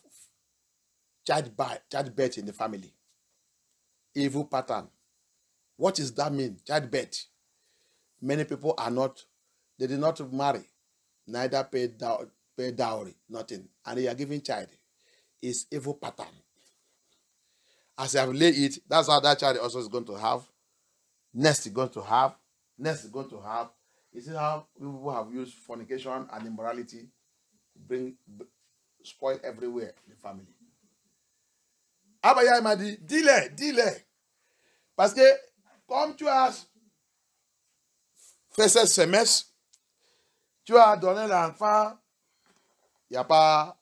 Speaker 1: childbirth in the family. Evil pattern. What does that mean? Childbirth. Many people are not, they did not marry, neither pay dowry, nothing. And they are giving child. It's evil pattern. As I have laid it, that's how that child also is going to have. Next is going to have. Next is going to have. You see how people have used fornication and immorality to spoil everywhere in the family. Abaya m'a dit, dis-le. Parce que comme tu as fait cette semence, tu as donné l'enfant, il n'y a pas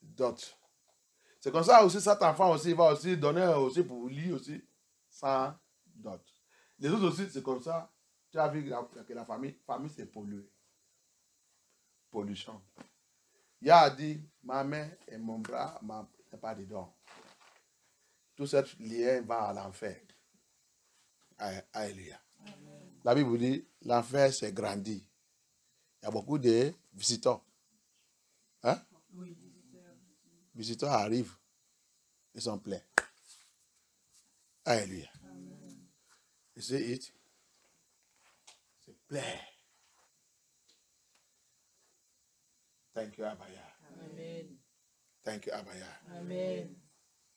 Speaker 1: d'autre. C'est comme ça aussi, cet enfant aussi, il va aussi donner aussi pour lui aussi, sans dot. Les autres aussi, c'est comme ça. Tu as vu que la famille c'est pollué. Pollution. Il a dit, ma main et mon bras n'est pas dedans. Tout ce lien va à l'enfer. Alléluia. La Bible dit, l'enfer s'est grandi. Il y a beaucoup de visiteurs. Hein?
Speaker 4: Oui.
Speaker 1: Visiteurs arrivent. Ils sont pleins. Alléluia. You see it? C'est plein. Thank you, Abaya.
Speaker 3: Amen.
Speaker 1: Thank you, Abaya.
Speaker 3: Amen.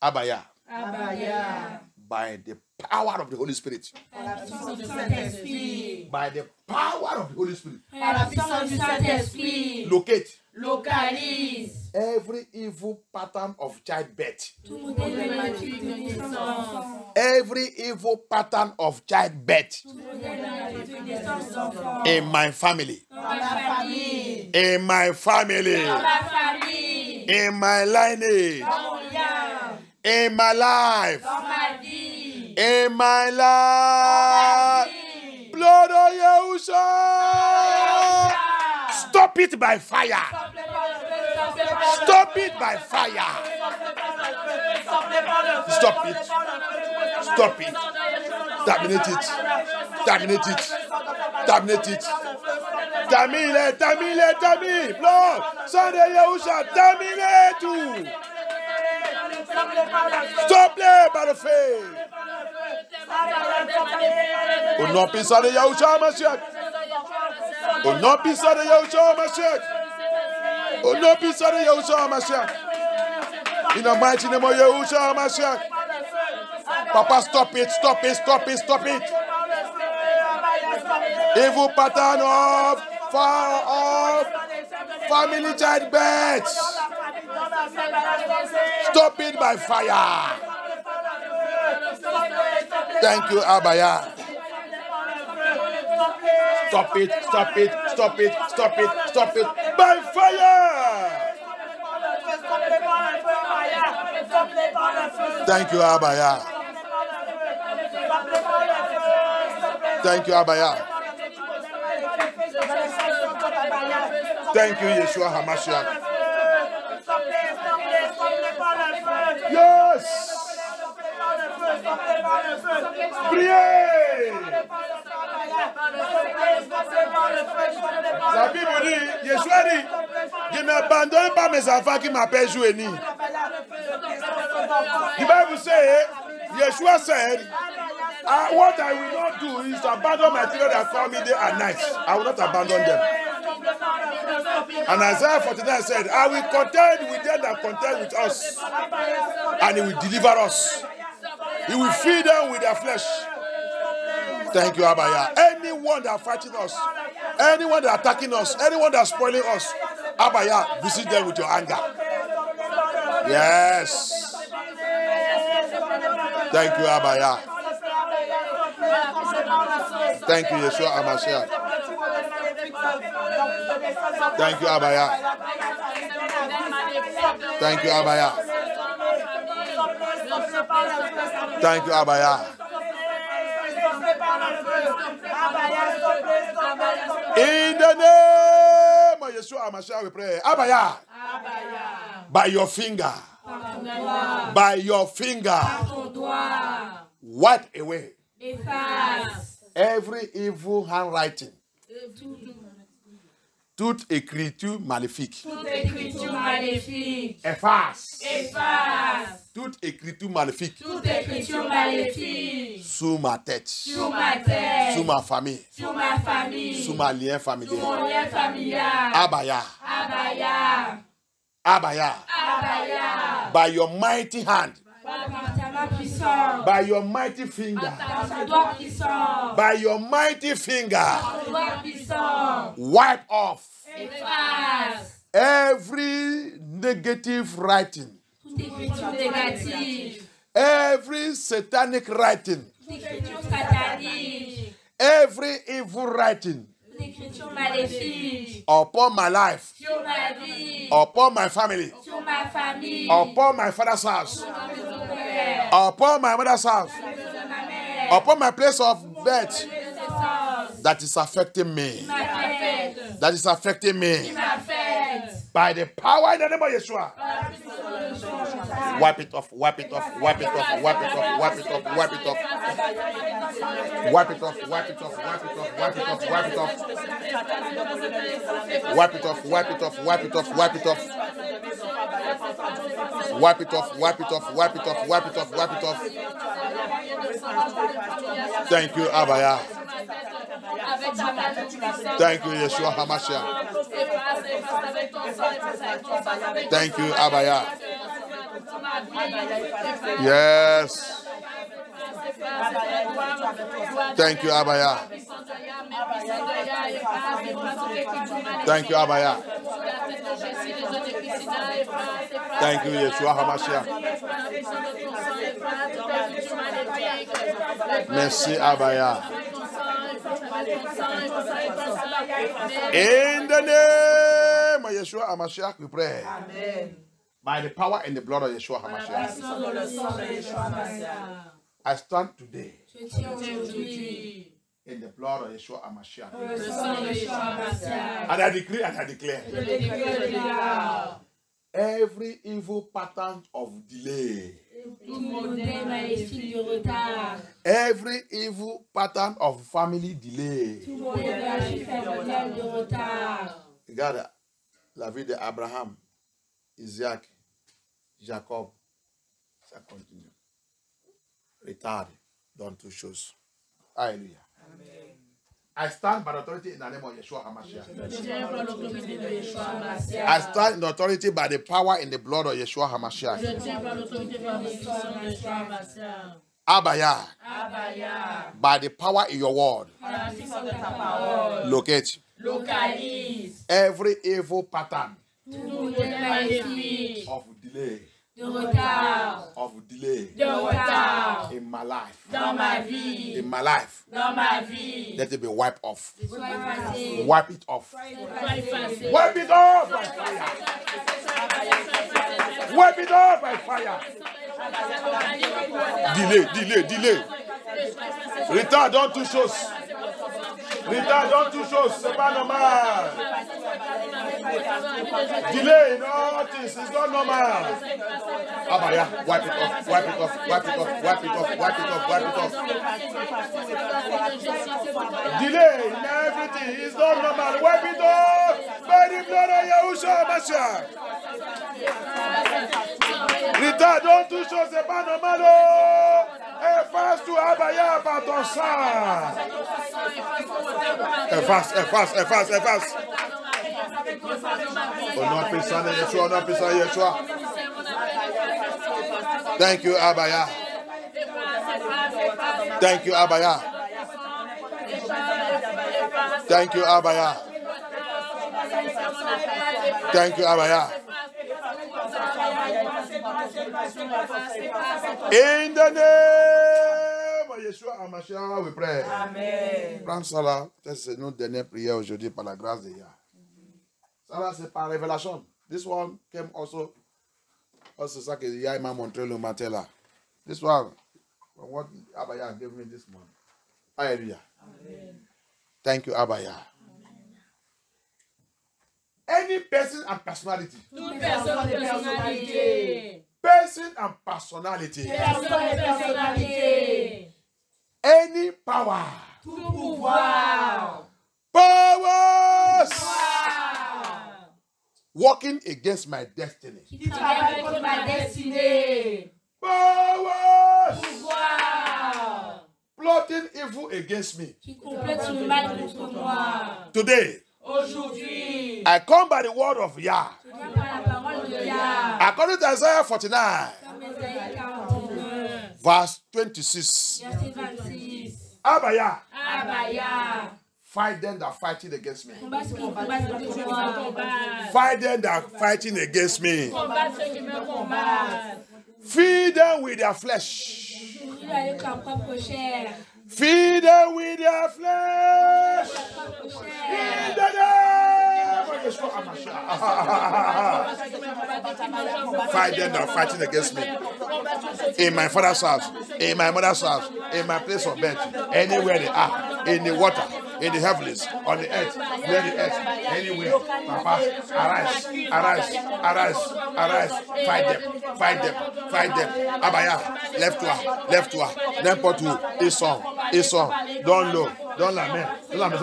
Speaker 1: Abaya.
Speaker 3: Abaya.
Speaker 1: By the power of the Holy Spirit.
Speaker 3: Par la puissance du Saint-Esprit.
Speaker 1: By the power of the Holy Spirit.
Speaker 3: Par la puissance du Saint-Esprit.
Speaker 1: Locate
Speaker 3: Localise
Speaker 1: every evil pattern of childbirth.
Speaker 2: Tout modèle maléfique de naissance.
Speaker 1: Every evil pattern of childbirth
Speaker 2: Tout modèle maléfique de naissance d'enfants.
Speaker 1: in my family.
Speaker 3: dans ma famille.
Speaker 1: In my family.
Speaker 3: Dans ma famille.
Speaker 1: In my lineage.
Speaker 3: Dans mon lien.
Speaker 1: In my life.
Speaker 3: Dans ma vie.
Speaker 1: In my
Speaker 3: Dans ma
Speaker 1: life.
Speaker 3: vie.
Speaker 1: Blood of Yahusha. Stop it by fire. Stop it by fire. Stop it. Stop it. Terminate it. Terminate it. Terminate it. Termine. Blood. Son de Yahusha. Terminate tout. Stop it by the faith. Au nom puissant de Yahusha Mashiach. Au nom puissant de Yahusha Mashiach. Au nom puissant de Yahusha Mashiach. In the mighty name of Yahusha Mashiach. Papa, stop it. Evil pattern of family childbirth. Stop it by fire. Thank you, Abaya. Stop it by fire. Thank you, Abaya. Thank you, Abaya. Thank you, Yeshua HaMashiach. Yes. Priez. La Bible dit, Yeshua dit, je n'abandonne pas mes enfants qui m'appellent Joueni. The Bible says, Yeshua said, what I will not do is to abandon my children that call me day and night. I will not abandon them. And Isaiah 49 said, I will contend with them that contend with us, and he will deliver us. He will feed them with their flesh. Thank you, Abaya. Anyone that fighting us, anyone that attacking us, anyone that spoiling us, Abaya, visit them with your anger. Yes. Thank you, Abaya. Thank you, Yeshua HaMashiach. Thank you, Abaya. Thank you, Abaya. Thank you, Abaya. In the name of Yeshua HaMashiach, we pray. Abaya. By your finger. By your finger. Wipe away every evil handwriting. Toute écriture maléfique.
Speaker 2: Toute écriture maléfique.
Speaker 1: Efface.
Speaker 2: Efface.
Speaker 1: Toute écriture maléfique.
Speaker 2: Toute écriture maléfique.
Speaker 1: Sous ma tête.
Speaker 2: Sur ma tête.
Speaker 1: Sous ma famille.
Speaker 2: Sur ma famille.
Speaker 1: Sous ma lien familial.
Speaker 2: Sur mon lien familial.
Speaker 1: Abaya.
Speaker 2: Abaya.
Speaker 1: Abaya.
Speaker 2: Abaya.
Speaker 1: By your mighty hand.
Speaker 2: Par ta main puissante.
Speaker 1: By your mighty finger.
Speaker 2: Par ton doigt puissant.
Speaker 1: By your mighty finger.
Speaker 2: Ton doigt puissant.
Speaker 1: Wipe off
Speaker 2: Efface.
Speaker 1: every negative writing.
Speaker 2: Toute écriture négative.
Speaker 1: Every satanic writing.
Speaker 2: Toute écriture satanique.
Speaker 1: Every evil writing.
Speaker 2: Toute écriture maléfique.
Speaker 1: Upon my life.
Speaker 2: Sur ma vie.
Speaker 1: Upon my family.
Speaker 2: Sur ma famille.
Speaker 1: Upon my father's house.
Speaker 2: Sur ma maison de père.
Speaker 1: Upon my mother's house.
Speaker 2: Sur la maison de ma mère.
Speaker 1: Upon my place of birth.
Speaker 2: Naissance.
Speaker 1: That is affecting me.
Speaker 2: Ma fête.
Speaker 1: That is affecting me.
Speaker 2: Ma fête.
Speaker 1: By the power in the name of Yeshua. Wipe it off, wipe it off, wipe it off, wipe it off, wipe it off, wipe it off. Wipe it off, wipe it off, wipe it off, wipe it off, wipe it off. Wipe it off, wipe it off, wipe it off, wipe it off. Wipe it off, wipe it off, wipe it off, wipe it off, wipe it off. Thank you, Abaya. Thank you, Yeshua HaMashiach. Thank you, Abaya. Yes. Thank you, Abaya. Thank you, Abaya. Thank you, Yeshua HaMashiach. Merci, Abaya. In the name of Yeshua HaMashiach, we pray.
Speaker 4: Amen.
Speaker 1: By the power and the blood of Yeshua HaMashiach, I stand today
Speaker 2: Je tiens aujourd'hui
Speaker 1: in the blood of Yeshua HaMashiach.
Speaker 2: le sang de Yeshua Mashiach.
Speaker 1: And I decree and I declare
Speaker 2: Je déclare
Speaker 1: every evil pattern of delay,
Speaker 2: tout modèle maléfique du retard,
Speaker 1: every evil pattern of family delay.
Speaker 2: tout modèle maléfique familial du retard.
Speaker 1: Regarde la vie d'Abraham, Isaac, Jacob. Ça continue. Retard dans toutes choses. Alléluia. I stand by authority in the name of Yeshua HaMashiach. I stand in authority by the power in the blood of Yeshua HaMashiach. Abaya, by the power in your word, locate
Speaker 2: Localise
Speaker 1: every evil pattern
Speaker 2: tout modèle maléfique
Speaker 1: of delay,
Speaker 2: de retard, de retard
Speaker 1: in my life.
Speaker 2: dans ma vie,
Speaker 1: In my life,
Speaker 2: dans ma vie.
Speaker 1: let it be wiped off.
Speaker 2: Sois effacé,
Speaker 1: Wipe it off.
Speaker 2: sois effacé.
Speaker 1: Wipe it off by fire. Wipe it off by fire. Delay. Retard dans toutes choses. Retard dans toutes choses, c'est pas normal. Delay in all things, it's not normal. Abaya, wipe it off, wipe it off, wipe it off, wipe it off, wipe it off, wipe it off. Delay in everything, it's not normal. Wipe it off by the blood of Yahushua HaMashiach. Retard dans toutes choses, c'est pas normal. Efface tout Abaya par ton sang. Efface. Au nom puissant de Yeshua, au nom puissant de Yeshua. Thank you, Abaya. Thank you, Abaya. Thank you, Abaya. Thank you, Abaya. In the name of Yeshua HaMashiach, we pray.
Speaker 4: Amen.
Speaker 1: Prends ça là. C'est notre dernière prière aujourd'hui par la grâce de Yah. Ça là, c'est par révélation. This one came also. C'est ça que Yah m'a montré le matin là. This one, from what Abaya gave me this morning. Hallelujah.
Speaker 4: Amen.
Speaker 1: Thank you, Abaya. Any person and personality.
Speaker 3: Toute personne de personnalité.
Speaker 1: Person and personality.
Speaker 3: Personne de personnalité.
Speaker 1: Any power.
Speaker 3: Tout pouvoir.
Speaker 1: Powers. Working against my destiny.
Speaker 3: Qui travaille contre ma destinée.
Speaker 1: Powers.
Speaker 3: Pouvoir.
Speaker 1: Plotting evil against me.
Speaker 2: Qui complète le mal contre moi.
Speaker 1: Today,
Speaker 3: Aujourd'hui.
Speaker 1: I come by the word of Yah.
Speaker 2: Je viens par la parole de Yah.
Speaker 1: According to Isaiah 49,
Speaker 2: Comme Ésaïe 49,
Speaker 1: verse 26.
Speaker 2: verset 26.
Speaker 1: Abaya,
Speaker 3: Abaya.
Speaker 1: fight them that are fighting against me.
Speaker 2: Combat ceux qui combattent contre moi.
Speaker 3: Combat.
Speaker 1: Fight them that are fighting against me.
Speaker 3: Combat ceux qui me combattent.
Speaker 1: Feed them with their flesh.
Speaker 2: Nourris-le avec leur propre chair.
Speaker 1: Feed them with their flesh.
Speaker 2: Leur propre
Speaker 1: In
Speaker 2: chair.
Speaker 1: the name of Yeshua HaMashiach. Fight them that are fighting against me. In my father's house, in my mother's house, in my place of birth, anywhere they are, in the water, in the heavens, on the earth, near the earth, anywhere. Papa, arise, arise, arise, arise. Fight them, fight them, fight them. Abaya, lève-toi, n'importe où. Ils sont, donne-le, donne la main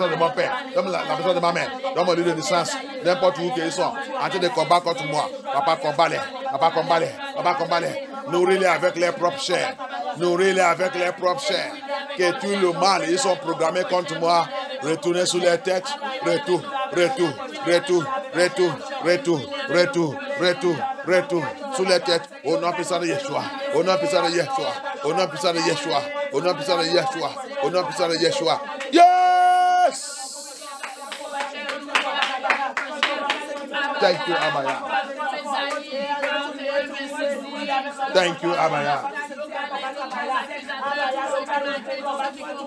Speaker 1: de mon père, donne la maison de ma mère, donne mon lieu de naissance, n'importe où qu'ils sont, en train de combattre contre moi. Papa, combat-les, papa, combat-les, papa, combat-les. Nourris-les avec leurs propres chairs, nourris-les avec leurs propres chairs. Que tout le mal, ils sont programmés contre moi. Retournez sur les têtes, retour, sur les têtes, au nom puissant de Yeshua, au nom puissant de Yeshua, au nom puissant de Yeshua, au nom puissant de Yeshua, au nom puissant de Yeshua. Yes! Thank you, Abaya. Thank you, Abaya.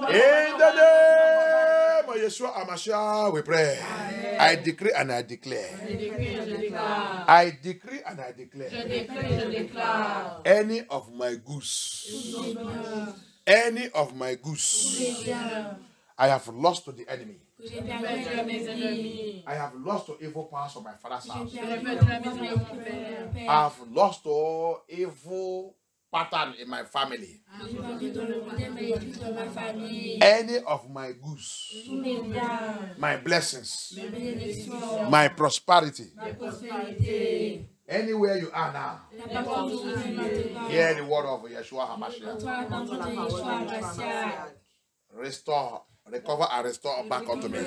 Speaker 1: In the name of Yeshua HaMashiach, we pray. Amen. I decree and I declare. I decree and I declare. Any of my goods, I have lost to the enemy. I have lost to evil powers of my father's house. I have lost to evil pattern in my family. Any of my goods, my blessings, my prosperity, anywhere you are now, hear the word of Yeshua HaMashiach. Restore, recover and restore back unto me.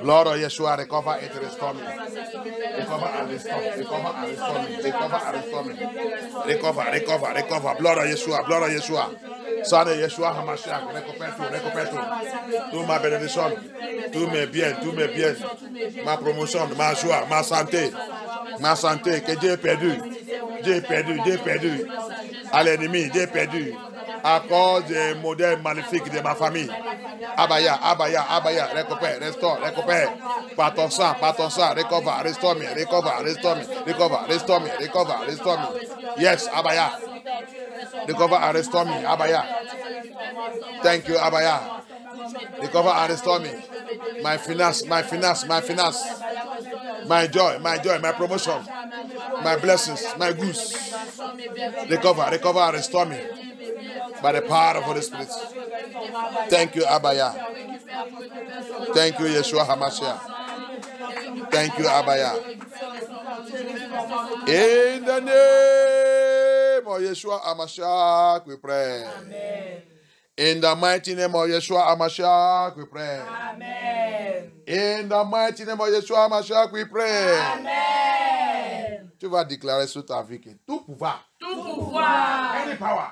Speaker 1: Lord of Yeshua, recover it, restore me. Recover and restore, recover and restore me. Recover and restore me. Recover. Blood of Yeshua. Son de Yeshua HaMashiach, récupère tout. Toute ma bénédiction, tous mes biens, ma promotion, ma joie, ma santé, que Dieu ait perdu. À l'ennemi, Dieu ait perdu. À cause des modèles maléfiques de ma famille. Abaya, récupère, restaure. Par ton sang, recover, restore me. Yes, Abaya. Recover and restore me, Abaya. Thank you, Abaya. Recover and restore me. My finance. My joy, my promotion, my blessings, my goods. Recover and restore me. By the power of the Holy Spirit. Thank you, Abaya. Thank you, Yeshua HaMashiach. Thank you, Abaya. In the name of Yeshua HaMashiach, we pray.
Speaker 4: Amen.
Speaker 1: In the mighty name of Yeshua HaMashiach, we pray.
Speaker 4: Amen.
Speaker 1: In the mighty name of Yeshua HaMashiach, we pray.
Speaker 4: Amen.
Speaker 1: Tu vas déclarer sur ta vie que tout pouvoir, any power,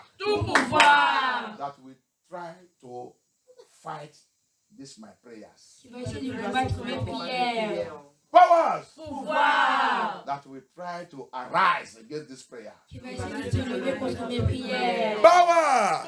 Speaker 1: that will try to fight this my prayers.
Speaker 2: Qui va essayer de combattre mes prières.
Speaker 1: Powers that will try to arise against this prayer.
Speaker 2: Qui va essayer de se lever contre mes prières.
Speaker 1: Power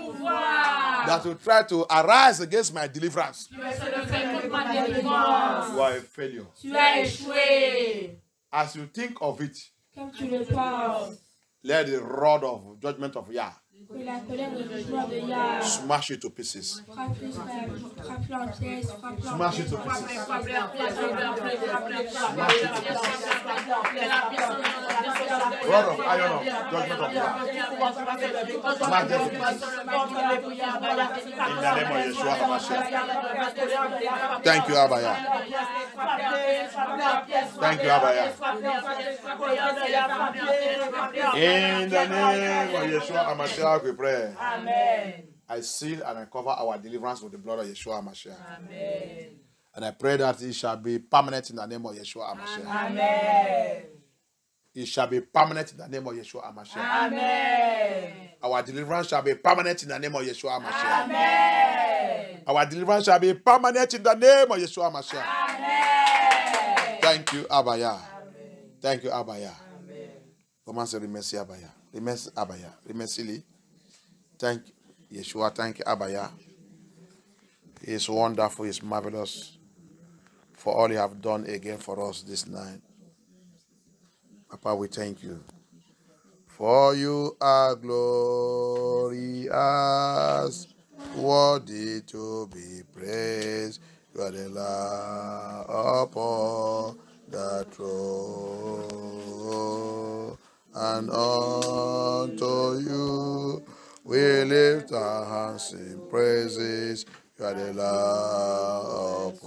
Speaker 1: that will try to arise against my deliverance.
Speaker 2: Qui va essayer de faire contre ma délivrance.
Speaker 1: You are a failure.
Speaker 2: Tu as échoué.
Speaker 1: As you think of it,
Speaker 2: Comme tu le penses.
Speaker 1: let the rod of judgment of Yah
Speaker 2: Que la colère de jugement de Yah
Speaker 1: smash it to pieces.
Speaker 2: frappe-le en pièces, frappe-le en
Speaker 1: Smash it
Speaker 2: pièces.
Speaker 1: to pieces. Rod of iron of judgment of Yah. Smash it to pieces. In the name of Yeshua HaMashiach. Thank you, Abaya. Thank you, Abaya. In the name of Yeshua HaMashiach, we pray.
Speaker 4: Amen.
Speaker 1: I seal and I cover our deliverance with the blood of Yeshua HaMashiach.
Speaker 4: Amen.
Speaker 1: And I pray that it shall be permanent in the name of Yeshua HaMashiach.
Speaker 4: Amen.
Speaker 1: It shall be permanent in the name of Yeshua HaMashiach.
Speaker 4: Amen.
Speaker 1: Our deliverance shall be permanent in the name of Yeshua HaMashiach.
Speaker 4: Amen.
Speaker 1: Our deliverance shall be permanent in the name of Yeshua HaMashiach.
Speaker 4: Amen.
Speaker 1: Thank you, Abaya. Thank you, Abaya. Commence à remercier Abaya. Remercie Abaya. Remercie-lui. Thank Yeshua. Thank you, Abaya. He is wonderful. He is marvelous for all you have done again for us this night. Papa, we thank you. For you are glorious, worthy to be praised. You are the Lamb upon the throne. And unto you we lift our hands in praises. You are the Lamb upon